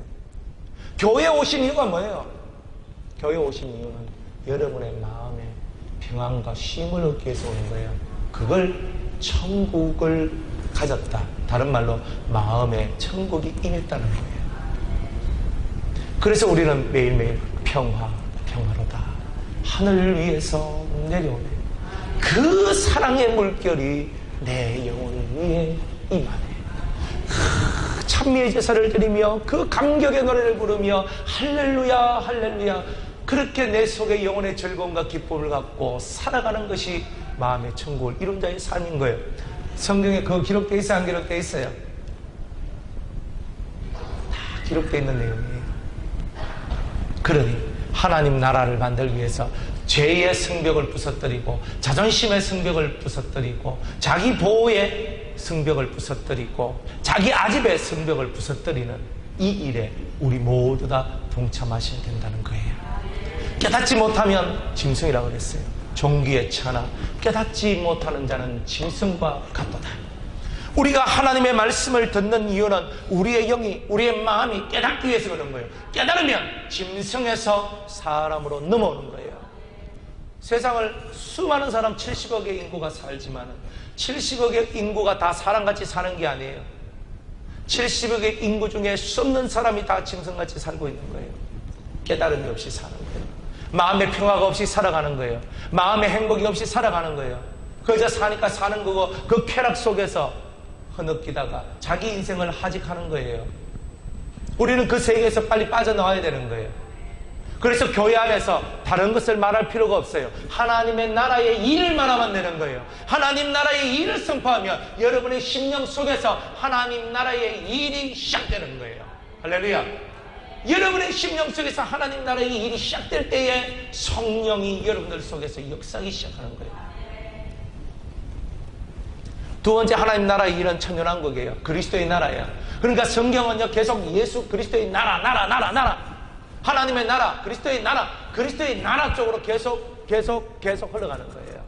교회에 오신 이유가 뭐예요? 교회에 오신 이유는 여러분의 마음에 평안과 쉼을 얻기 위해서 오는 거예요. 그걸 천국을 가졌다. 다른 말로 마음에 천국이 임했다는 거예요. 그래서 우리는 매일매일 평화로다. 하늘 위에서 내려오네. 그 사랑의 물결이 내 영혼을 위해 임하네. 찬미의 제사를 드리며 그 감격의 노래를 부르며 할렐루야 할렐루야, 그렇게 내 속에 영혼의 즐거움과 기쁨을 갖고 살아가는 것이 마음의 천국을 이룬 자의 삶인 거예요. 성경에 그거 기록되어 있어요? 안 기록되어 있어요? 다 기록되어 있는 내용이에요. 그러니 하나님 나라를 만들기 위해서 죄의 성벽을 부서뜨리고 자존심의 성벽을 부서뜨리고 자기 보호의 성벽을 부서뜨리고 자기 아집의 성벽을 부서뜨리는 이 일에 우리 모두 다 동참하셔야 된다는 거예요. 깨닫지 못하면 짐승이라고 그랬어요. 종기에 차나 깨닫지 못하는 자는 짐승과 같도다. 우리가 하나님의 말씀을 듣는 이유는 우리의 영이, 우리의 마음이 깨닫기 위해서 그런 거예요. 깨달으면 짐승에서 사람으로 넘어오는 거예요. 세상을 수많은 사람 70억의 인구가 살지만 70억의 인구가 다 사람같이 사는 게 아니에요. 70억의 인구 중에 수없는 사람이 다 짐승같이 살고 있는 거예요. 깨달음이 없이 사는 거예요. 마음의 평화가 없이 살아가는 거예요. 마음의 행복이 없이 살아가는 거예요. 그저 사니까 사는 거고 그 쾌락 속에서 흐느끼다가 자기 인생을 하직하는 거예요. 우리는 그 세계에서 빨리 빠져나와야 되는 거예요. 그래서 교회 안에서 다른 것을 말할 필요가 없어요. 하나님의 나라의 일만 하면 되는 거예요. 하나님 나라의 일을 선포하면 여러분의 심령 속에서 하나님 나라의 일이 시작되는 거예요. 할렐루야. 여러분의 심령 속에서 하나님 나라의 일이 시작될 때에 성령이 여러분들 속에서 역사하기 시작하는 거예요. 두 번째, 하나님 나라의 일은 천연왕국이에요. 그리스도의 나라예요. 그러니까 성경은요 계속 예수 그리스도의 나라 하나님의 나라, 그리스도의 나라 쪽으로 계속 흘러가는 거예요.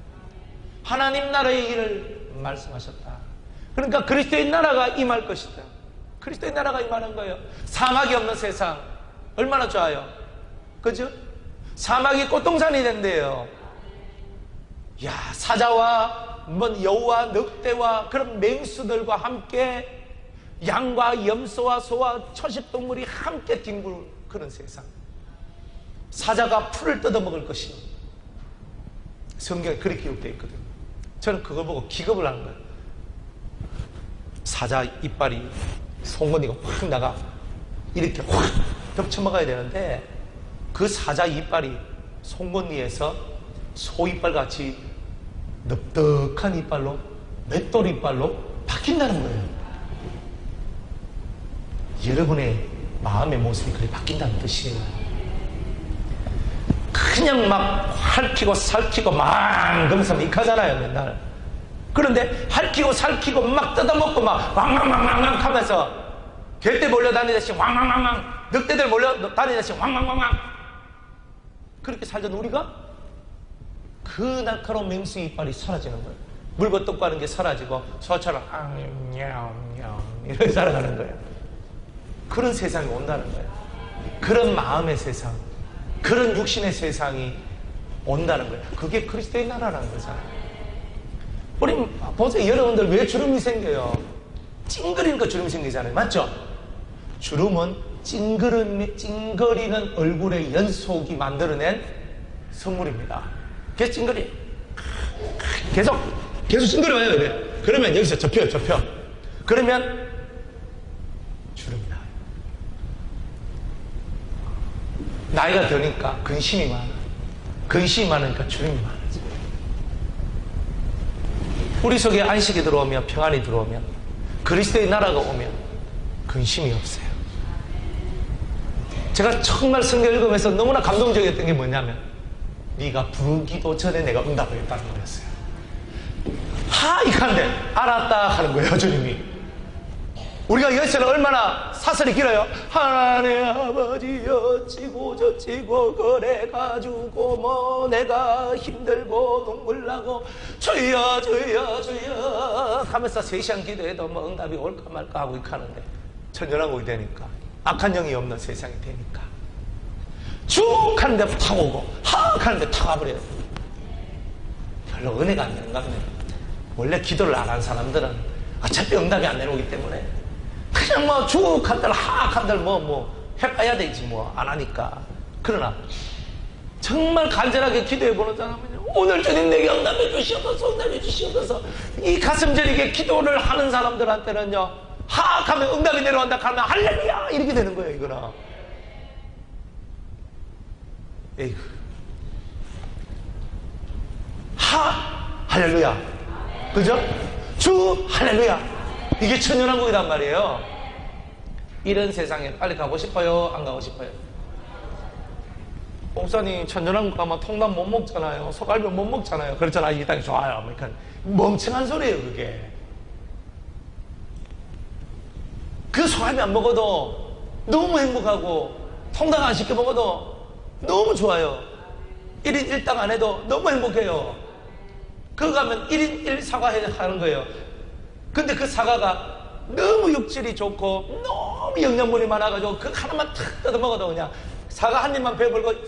하나님 나라의 일을 말씀하셨다. 그러니까 그리스도의 나라가 임할 것이다. 그리스도의 나라가 임하는 거예요. 사막이 없는 세상 얼마나 좋아요. 그죠? 사막이 꽃동산이 된대요. 야, 사자와 여우와 늑대와 그런 맹수들과 함께 양과 염소와 소와 초식동물이 함께 뒹굴 그런 세상. 사자가 풀을 뜯어먹을 것이 성경에 그렇게 기록되어 있거든요. 저는 그걸 보고 기겁을 하는 거예요. 사자 이빨이 송곳니가 확 나가 이렇게 확 덮쳐먹어야 되는데 그 사자 이빨이 송곳니에서 소 이빨같이 넓적한 이빨로 맷돌 이빨로 바뀐다는 거예요. 여러분의 마음의 모습이 그렇게 바뀐다는 뜻이에요. 그냥 막 핥히고 살키고 막 그러면서 익하잖아요 맨날. 그런데 핥히고 살키고 막 뜯어먹고 막 왕왕왕왕 하면서 개떼 몰려다니듯이 왕왕왕왕, 늑대들 몰려다니듯이 왕왕왕왕 그렇게 살던 우리가 그 날카로운 맹수 이빨이 사라지는 거예요. 물고 뜯고 하는 게 사라지고 소처럼 이렇게 살아가는 거예요. 그런 세상이 온다는 거예요. 그런 마음의 세상, 그런 육신의 세상이 온다는 거예요. 그게 그리스도의 나라라는 거잖아요. 우리 보세요. 여러분들 왜 주름이 생겨요? 찡그리니까 주름이 생기잖아요. 맞죠? 주름은 찡그리는 얼굴의 연속이 만들어낸 선물입니다. 계속 찡그리. 계속 찡그려요. 이래. 그러면 여기서 접혀요. 그러면 주름이 나요. 나이가 드니까 근심이 많아. 근심이 많으니까 주름이 많아져. 우리 속에 안식이 들어오면, 평안이 들어오면 그리스도의 나라가 오면 근심이 없어요. 제가 정말 성경 읽으면서 너무나 감동적이었던 게 뭐냐면, 네가 부르기도 전에 내가 응답을 했다는 거였어요. 이칸데 알았다 하는 거예요, 주님이. 우리가 여기서는 얼마나 사설이 길어요. 하나님 아버지 어찌고 저찌고 그래가지고 뭐 내가 힘들고 눈물 나고 주여 주여 주여 하면서 3시간 기도해도 뭐 응답이 올까 말까 하고 가는데, 천연왕국이 되니까, 악한 영이 없는 세상이 되니까 쭉 가는데 타고 오고 하 가는데 타고 가버려요. 별로 은혜가 안 되는가 보네요. 원래 기도를 안 한 사람들은 어차피 응답이 안 내려오기 때문에 그냥 뭐 쭉 한들 한들 뭐 해봐야 되지 뭐 안 하니까. 그러나 정말 간절하게 기도해 보는 사람은요, 오늘 주님 내게 응답해 주시옵소서, 응답해 주시옵소서, 이 가슴 저리게 기도를 하는 사람들한테는요, 하악하면 응답이 내려온다 하면 할렐루야 이렇게 되는 거예요. 이거는 에이구, 할렐루야, 그죠? 주 할렐루야, 이게 천연왕국이란 말이에요. 이런 세상에 빨리 가고 싶어요? 안 가고 싶어요? 목사님, 천연왕국 가면 통닭 못 먹잖아요. 소갈비 못 먹잖아요. 그렇잖아요. 이 땅이 좋아요. 그러니까 멍청한 소리예요, 그게. 그 소갈비 안 먹어도 너무 행복하고, 통닭 안 시켜 먹어도 너무 좋아요. 1인 1당 안 해도 너무 행복해요. 그거 가면 1인 1 사과 하는 거예요. 근데 그 사과가 너무 육질이 좋고 너무 영양분이 많아가지고 그 하나만 탁 뜯어 먹어도 그냥 사과 한 입만 배불고 탁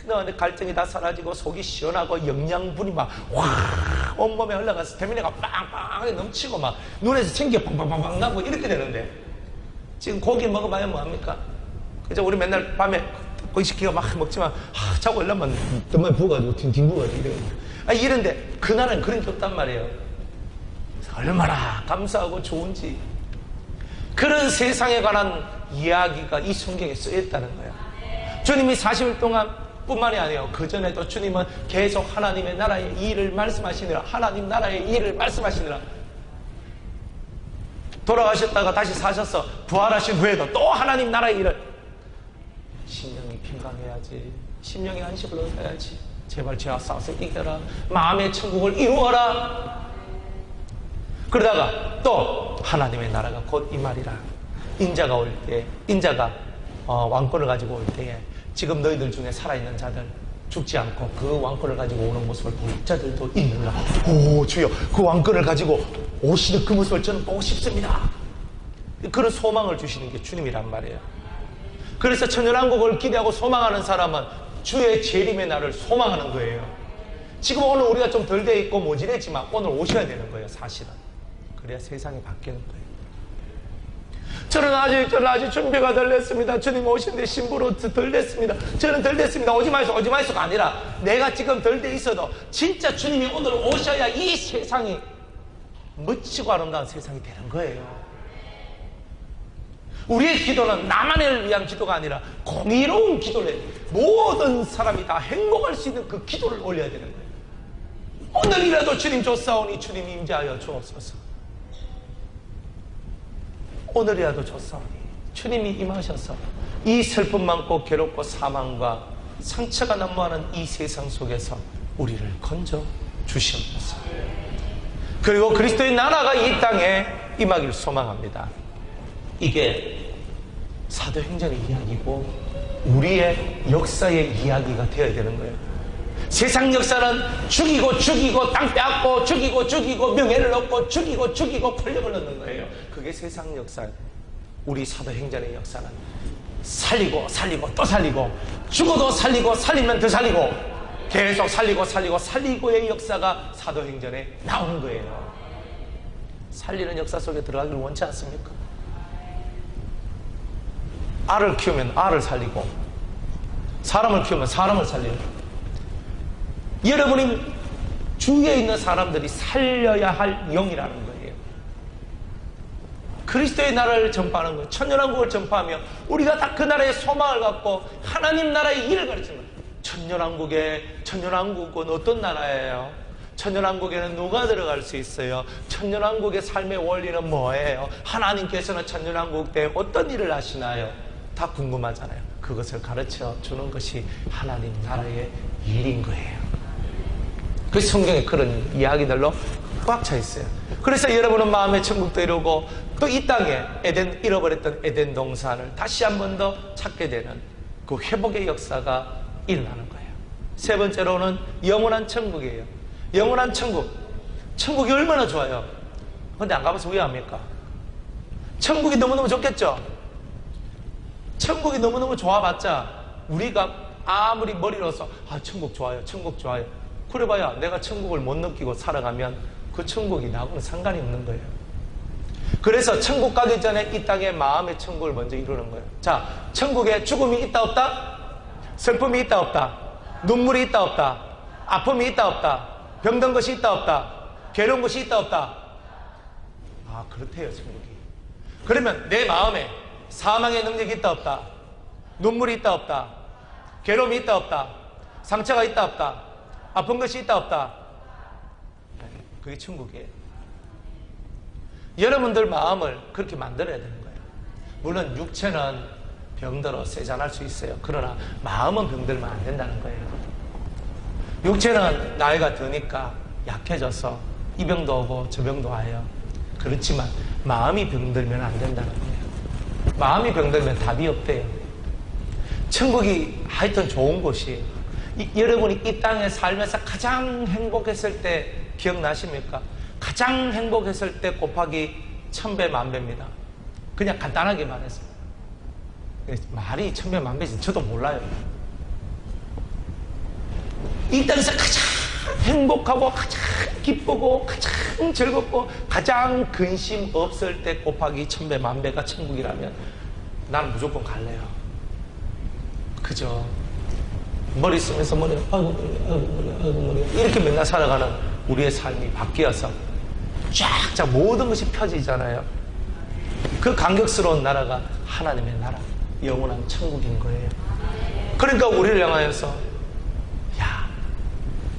넣었는데 갈증이 다 사라지고 속이 시원하고 영양분이 막 확 온몸에 흘러가서 스태미나가 빵빵하게 넘치고 막 눈에서 생기 빵빵빵빵 나고 이렇게 되는데, 지금 고기 먹어봐야 뭐합니까? 그죠? 우리 맨날 밤에 고기 시키고 막 먹지만 자고 일어나면 뜸만 부어가지고 팅팅 부어가지고 이런데 그날은 그런 게 없단 말이에요. 얼마나 감사하고 좋은지. 그런 세상에 관한 이야기가 이 성경에 쓰여있다는 거예요. 주님이 40일 동안 뿐만이 아니에요. 그전에도 주님은 계속 하나님의 나라의 일을 말씀하시느라, 하나님 나라의 일을 말씀하시느라, 돌아가셨다가 다시 사셔서 부활하신 후에도 또 하나님 나라의 일을, 심령이 평강해야지, 심령의 안식을 얻어야지, 제발 죄와 싸워서 이겨라, 마음의 천국을 이루어라. 그러다가 또 하나님의 나라가 곧 이 말이라, 인자가 올 때, 인자가 왕권을 가지고 올 때에 지금 너희들 중에 살아있는 자들, 죽지 않고 그 왕권을 가지고 오는 모습을 볼 자들도 있는가. 오 주여, 그 왕권을 가지고 오시는 그 모습을 저는 보고 싶습니다. 그런 소망을 주시는 게 주님이란 말이에요. 그래서 천연왕국을 기대하고 소망하는 사람은 주의 재림의 날을 소망하는 거예요. 지금 오늘 우리가 좀 덜 돼 있고 모질했지만 오늘 오셔야 되는 거예요, 사실은. 그래야 세상이 바뀌는 거예요. 저는 아직 준비가 덜 됐습니다. 주님 오신데 신부로 덜 됐습니다. 저는 덜 됐습니다. 오지 마이소가 아니라, 내가 지금 덜 돼 있어도 진짜 주님이 오늘 오셔야 이 세상이 멋지고 아름다운 세상이 되는 거예요. 우리의 기도는 나만을 위한 기도가 아니라 공의로운 기도를, 모든 사람이 다 행복할 수 있는 그 기도를 올려야 되는 거예요. 오늘이라도 주님 줬사오니 주님 임재하여 주옵소서. 오늘이라도 줬사오니 주님이 임하셔서 이 슬픔 많고 괴롭고 사망과 상처가 난무하는 이 세상 속에서 우리를 건져 주시옵소서. 그리고 그리스도의 나라가 이 땅에 임하기를 소망합니다. 이게 사도행전의 이야기고 우리의 역사의 이야기가 되어야 되는 거예요. 세상 역사는 죽이고 땅 빼앗고 죽이고 명예를 얻고 죽이고 권력을 얻는 거예요. 그게 세상 역사예요. 우리 사도행전의 역사는 살리고 또 살리고, 죽어도 살리고 살리면 더 살리고, 계속 살리고의 역사가 사도행전에 나오는 거예요. 살리는 역사 속에 들어가기를 원치 않습니까? 알을 키우면 알을 살리고, 사람을 키우면 사람을 살리고, 여러분이 주위에 있는 사람들이 살려야 할 영이라는 거예요. 그리스도의 나라를 전파하는 거예요. 천년왕국을 전파하며 우리가 다 그 나라의 소망을 갖고 하나님 나라의 일을 가르치는 거예요. 천년왕국은 어떤 나라예요? 천년왕국에는 누가 들어갈 수 있어요? 천년왕국의 삶의 원리는 뭐예요? 하나님께서는 천년왕국 때 어떤 일을 하시나요? 다 궁금하잖아요. 그것을 가르쳐 주는 것이 하나님 나라의 일인 거예요. 그 성경에 그런 이야기들로 꽉 차 있어요. 그래서 여러분은 마음의 천국도 이루고 또 이 땅에 잃어버렸던 에덴 동산을 다시 한 번 더 찾게 되는 그 회복의 역사가 일어나는 거예요. 세 번째로는 영원한 천국이에요. 영원한 천국. 천국이 얼마나 좋아요. 근데 안 가봐서 왜 합니까? 천국이 너무너무 좋겠죠? 천국이 너무너무 좋아봤자 우리가 아무리 머리로서 천국 좋아요, 천국 좋아요. 그래봐야 내가 천국을 못 느끼고 살아가면 그 천국이 나하고는 상관이 없는 거예요. 그래서 천국 가기 전에 이 땅에 마음의 천국을 먼저 이루는 거예요. 자, 천국에 죽음이 있다 없다? 슬픔이 있다 없다? 눈물이 있다 없다? 아픔이 있다 없다? 병든 것이 있다 없다? 괴로운 것이 있다 없다? 그렇대요, 천국이. 그러면 내 마음에 사망의 능력이 있다 없다? 눈물이 있다 없다? 괴로움이 있다 없다? 상처가 있다 없다? 아픈 것이 있다 없다? 그게 천국이에요. 여러분들 마음을 그렇게 만들어야 되는 거예요. 물론 육체는 병들어 세잔할 수 있어요. 그러나 마음은 병들면 안 된다는 거예요. 육체는 나이가 드니까 약해져서 이 병도 오고 저 병도 와요. 그렇지만 마음이 병들면 안 된다는 거예요. 마음이 병들면 답이 없대요. 천국이 하여튼 좋은 곳이에요. 여러분이 이 땅에 살면서 가장 행복했을 때 기억나십니까? 가장 행복했을 때 곱하기 1000배 만배입니다. 그냥 간단하게 말해서. 말이 1000배 만배지 저도 몰라요. 이 땅에서 가장 행복하고 가장 기쁘고 가장 즐겁고 가장 근심 없을 때 곱하기 1000배 만배가 천국이라면 나는 무조건 갈래요. 그죠? 머리 쓰면서 아이고 머리 이렇게 맨날 살아가는 우리의 삶이 바뀌어서 쫙쫙 모든 것이 펴지잖아요. 그 감격스러운 나라가 하나님의 나라, 영원한 천국인 거예요. 그러니까 우리를 향하여서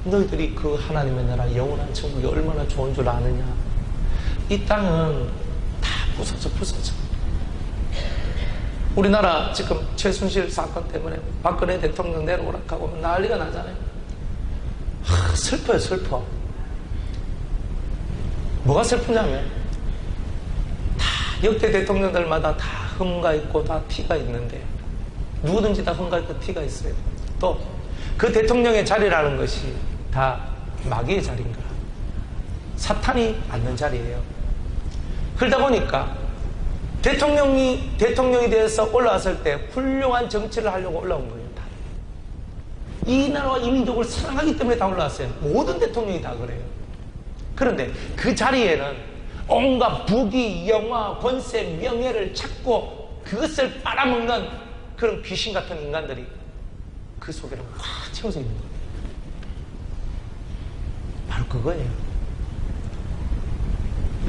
너희들이 그 하나님의 나라 영원한 천국이 얼마나 좋은 줄 아느냐. 이 땅은 다 부서져. 우리나라 지금 최순실 사건 때문에 박근혜 대통령 내려오락하고 난리가 나잖아요. 슬퍼요, 슬퍼. 뭐가 슬프냐면 다 역대 대통령들마다 다 흠가 있고 다 티가 있는데 누구든지 다 흠가 있고 티가 있어요. 또 그 대통령의 자리라는 것이 다 마귀의 자리인가? 사탄이 앉는 자리예요. 그러다 보니까 대통령이 대해서 올라왔을 때 훌륭한 정치를 하려고 올라온 거예요. 다. 이 나라와 이 민족을 사랑하기 때문에 다 올라왔어요. 모든 대통령이 다 그래요. 그런데 그 자리에는 온갖 부귀, 영화, 권세, 명예를 찾고 그것을 빨아먹는 그런 귀신 같은 인간들이 그 속에는 확 채워져 있는 거예요. 바로 그거예요.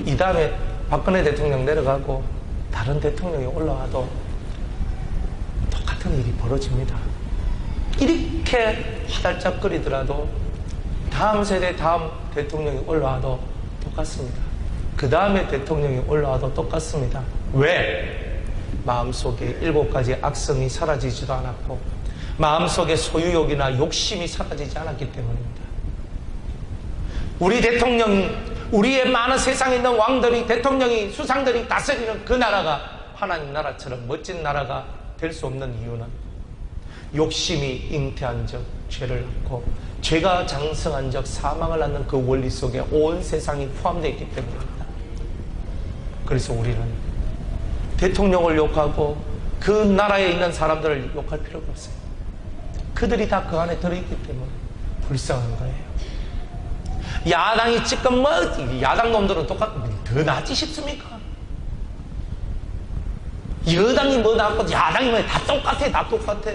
이 다음에 박근혜 대통령 내려가고 다른 대통령이 올라와도 똑같은 일이 벌어집니다. 이렇게 화달짝거리더라도 다음 세대 다음 대통령이 올라와도 똑같습니다. 그 다음에 대통령이 올라와도 똑같습니다. 왜? 마음속에 7가지 악성이 사라지지도 않았고 마음속에 소유욕이나 욕심이 사라지지 않았기 때문입니다. 우리 대통령이, 우리의 많은 세상에 있는 왕들이, 대통령이, 수상들이 다스리는 그 나라가 하나님 나라처럼 멋진 나라가 될 수 없는 이유는 욕심이 잉태한 적 죄를 낳고 죄가 장성한 적 사망을 낳는 그 원리 속에 온 세상이 포함되어 있기 때문입니다. 그래서 우리는 대통령을 욕하고 그 나라에 있는 사람들을 욕할 필요가 없어요. 그들이 다 그 안에 들어있기 때문에 불쌍한 거예요. 야당이 지금 야당 놈들은 더 낫지 싶습니까? 여당이 뭐 낫고 야당이 뭐 다 똑같아. 다 똑같아.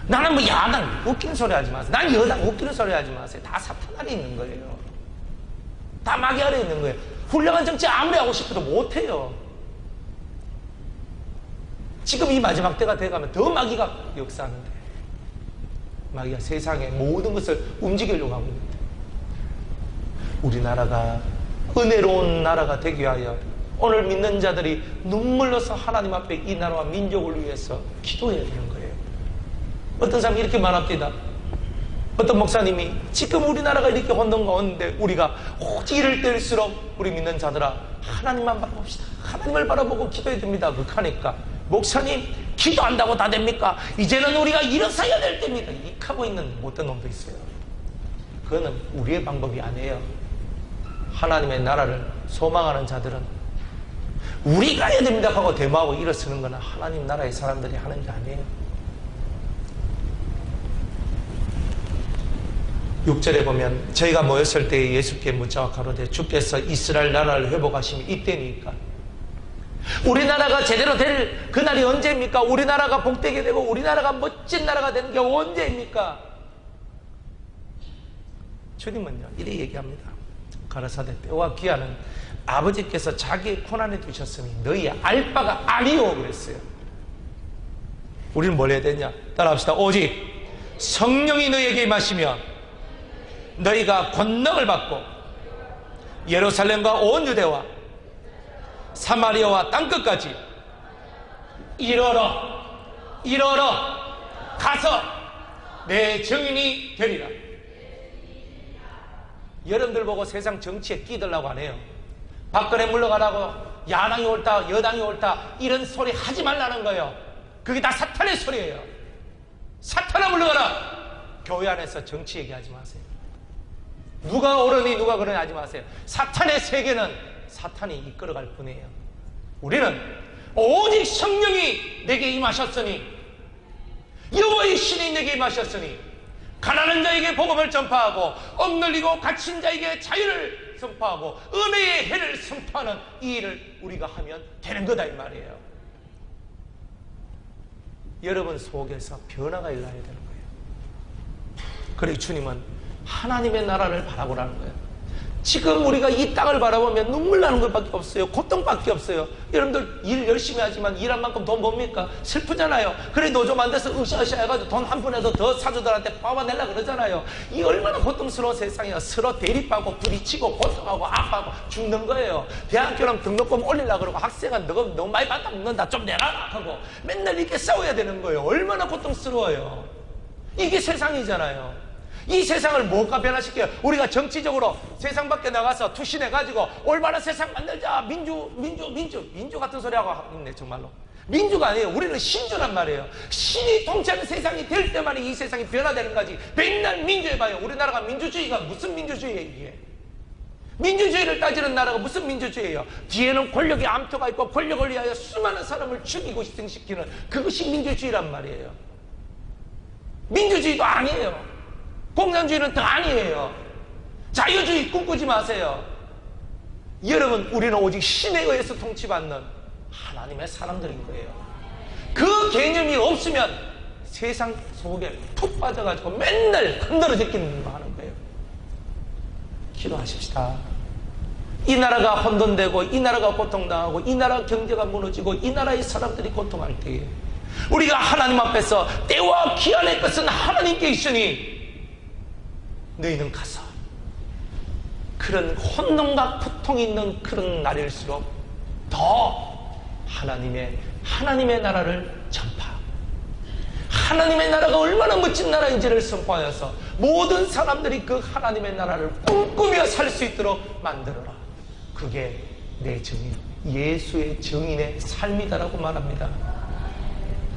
나는 야당 웃기는 소리 하지 마세요. 난 여당 웃기는 소리 하지 마세요. 다 사탄 아래 있는 거예요. 다 마귀 아래 있는 거예요. 훌륭한 정치 아무리 하고 싶어도 못해요. 지금 이 마지막 때가 돼가면 더 마귀가 역사하는데 마귀가 세상의 모든 것을 움직이려고 하고 있는데 우리나라가 은혜로운 나라가 되기 위하여 오늘 믿는 자들이 눈물로서 하나님 앞에 이 나라와 민족을 위해서 기도해야 되는 거예요. 어떤 사람이 이렇게 말합니다. 어떤 목사님이 지금 우리나라가 이렇게 혼돈 가운데 우리가 오직 이를 때일수록 우리 믿는 자들아 하나님만 바라봅시다. 하나님을 바라보고 기도해야 됩니다. 그러니까 목사님 기도한다고 다 됩니까? 이제는 우리가 일어서야 될 때입니다. 이익하고 있는 못된 놈도 있어요. 그거는 우리의 방법이 아니에요. 하나님의 나라를 소망하는 자들은 우리가 해야 됩니다 하고 데모하고 일어서는 거는 하나님 나라의 사람들이 하는 게 아니에요. 6절에 보면 저희가 모였을 때 예수께 묻자와 가로되 주께서 이스라엘 나라를 회복하시면 이때니까 우리나라가 제대로 될 그날이 언제입니까? 우리나라가 복되게 되고 우리나라가 멋진 나라가 되는 게 언제입니까? 주님은요 이래 얘기합니다. 가라사대 때와 기한은 아버지께서 자기의 고난에 두셨으니 너희 알 바가 아니오 그랬어요. 우리는 뭘 해야 되냐? 따라합시다. 오직 성령이 너희에게 임하시면 너희가 권능을 받고 예루살렘과 온 유대와 사마리아와 땅끝까지 이르러 가서 내 증인이 되리라. 여러분들 보고 세상 정치에 끼들라고 안 해요. 박근혜 물러가라고 야당이 옳다 여당이 옳다 이런 소리 하지 말라는 거예요. 그게 다 사탄의 소리예요. 사탄아 물러가라. 교회 안에서 정치 얘기하지 마세요. 누가 옳으니 누가 그러니 하지 마세요. 사탄의 세계는 사탄이 이끌어갈 뿐이에요. 우리는 오직 성령이 내게 임하셨으니 여호와의 신이 내게 임하셨으니 가난한 자에게 복음을 전파하고 억눌리고 갇힌 자에게 자유를 선포하고 은혜의 해를 선포하는 이 일을 우리가 하면 되는 거다 이 말이에요. 여러분 속에서 변화가 일어나야 되는 거예요. 그래 주님은 하나님의 나라를 바라보라는 거예요. 지금 우리가 이 땅을 바라보면 눈물 나는 것밖에 없어요. 고통밖에 없어요. 여러분들 일 열심히 하지만 일한 만큼 돈 뭡니까? 슬프잖아요. 그래 노조 만들어서 으쌰으쌰 해가지고 돈 한 푼이라도 더 사주들한테 뽑아내려고 그러잖아요. 이 얼마나 고통스러운 세상이에요. 서로 대립하고 부딪히고 고통하고 아파하고 죽는 거예요. 대학교랑 등록금 올리려고 그러고 학생은 너무 많이 받다 먹는다 좀 내놔라 하고 맨날 이렇게 싸워야 되는 거예요. 얼마나 고통스러워요. 이게 세상이잖아요. 이 세상을 뭐가 변화시켜요? 우리가 정치적으로 세상 밖에 나가서 투신해가지고 올바른 세상 만들자. 민주 같은 소리 하고 있네 정말로. 민주가 아니에요. 우리는 신주란 말이에요. 신이 통치하는 세상이 될 때만 이 세상이 변화되는 거지. 맨날 민주해봐요. 우리나라가 민주주의가 무슨 민주주의예요 이게? 민주주의를 따지는 나라가 무슨 민주주의예요? 뒤에는 권력의 암투가 있고 권력을 위하여 수많은 사람을 죽이고 희생시키는 그것이 민주주의란 말이에요. 민주주의도 아니에요. 공산주의는 더 아니에요. 자유주의 꿈꾸지 마세요. 여러분 우리는 오직 신에 의해서 통치받는 하나님의 사람들인 거예요. 그 개념이 없으면 세상 속에 푹 빠져가지고 맨날 흔들어지기는 하는 거예요. 기도하십시다. 이 나라가 혼돈되고 이 나라가 고통당하고 이 나라 경제가 무너지고 이 나라의 사람들이 고통할 때에 우리가 하나님 앞에서 때와 기한의 것은 하나님께 있으니 너희는 가서 그런 혼돈과 고통이 있는 그런 날일수록 더 하나님의 나라를 전파, 하나님의 나라가 얼마나 멋진 나라인지를 선포하여서 모든 사람들이 그 하나님의 나라를 꿈꾸며 살 수 있도록 만들어라. 그게 내 증인, 예수의 증인의 삶이다라고 말합니다.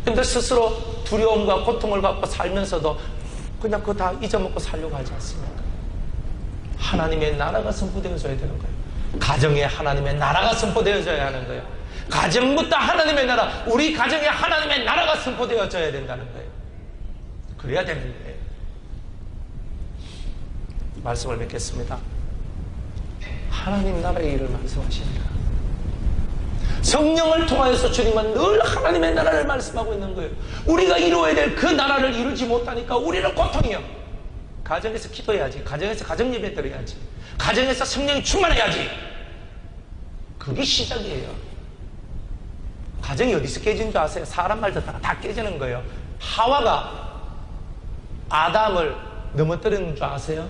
근데 스스로 두려움과 고통을 갖고 살면서도 그냥 그거 다 잊어먹고 살려고 하지 않습니까? 하나님의 나라가 선포되어져야 되는 거예요. 가정에 하나님의 나라가 선포되어져야 하는 거예요. 가정부터 하나님의 나라, 우리 가정에 하나님의 나라가 선포되어져야 된다는 거예요. 그래야 되는 거예요. 말씀을 맺겠습니다. 하나님 나라의 일을 말씀하십니다. 성령을 통하여서 주님은 늘 하나님의 나라를 말씀하고 있는 거예요. 우리가 이루어야 될 그 나라를 이루지 못하니까 우리는 고통이요. 가정에서 기도해야지. 가정에서 가정예배 드려야지. 가정에서 성령이 충만해야지. 그게 시작이에요. 가정이 어디서 깨진 줄 아세요? 사람 말 듣다가 다 깨지는 거예요. 하와가 아담을 넘어뜨리는 줄 아세요?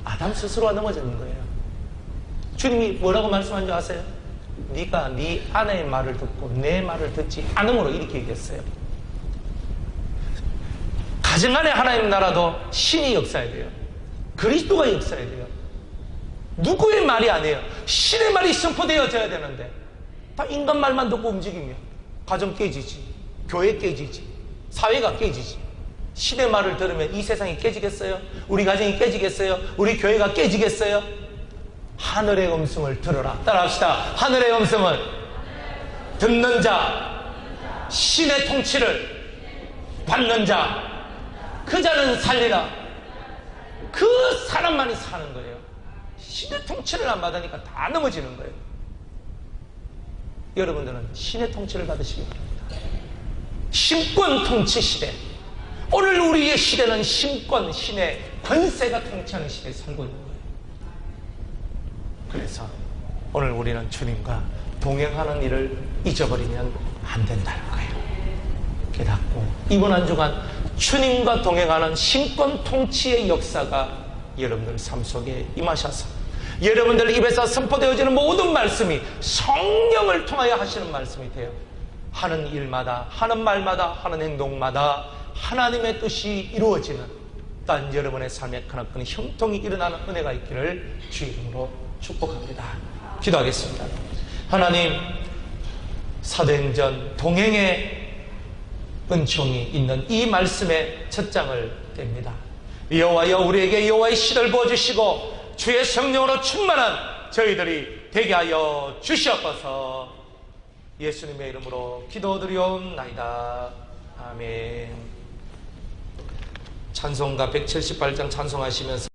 아담 스스로가 넘어지는 거예요. 주님이 뭐라고 말씀한 줄 아세요? 네가 네 아내의 말을 듣고 내 말을 듣지 않음으로 이렇게 얘기했어요. 가정 안에 하나님 나라도 신이 역사해야 돼요. 그리스도가 역사해야 돼요. 누구의 말이 아니에요. 신의 말이 선포되어져야 되는데 다 인간 말만 듣고 움직이면 가정 깨지지, 교회 깨지지, 사회가 깨지지. 신의 말을 들으면 이 세상이 깨지겠어요? 우리 가정이 깨지겠어요? 우리 교회가 깨지겠어요? 하늘의 음성을 들어라. 따라합시다. 하늘의 음성을 듣는 자, 신의 통치를 받는 자, 그 자는 살리라. 그 사람만이 사는 거예요. 신의 통치를 안 받으니까 다 넘어지는 거예요. 여러분들은 신의 통치를 받으시기 바랍니다. 신권 통치 시대. 오늘 우리의 시대는 신권, 신의 권세가 통치하는 시대에 살고 있는 거예요. 그래서 오늘 우리는 주님과 동행하는 일을 잊어버리면 안 된다는 거예요. 깨닫고 이번 한 주간 주님과 동행하는 신권 통치의 역사가 여러분들 삶 속에 임하셔서 여러분들 입에서 선포되어지는 모든 말씀이 성령을 통하여 하시는 말씀이 돼요. 하는 일마다, 하는 말마다, 하는 행동마다 하나님의 뜻이 이루어지는 단 여러분의 삶에 크나큰 형통이 일어나는 은혜가 있기를 주의 이름으로 축복합니다. 기도하겠습니다. 하나님, 사도행전 동행의 은총이 있는 이 말씀의 첫 장을 뗍니다. 여호와여, 우리에게 여호와의 신을 부어주시고 주의 성령으로 충만한 저희들이 되게 하여 주시옵소서. 예수님의 이름으로 기도드리옵나이다. 아멘. 찬송가 178장 찬송하시면서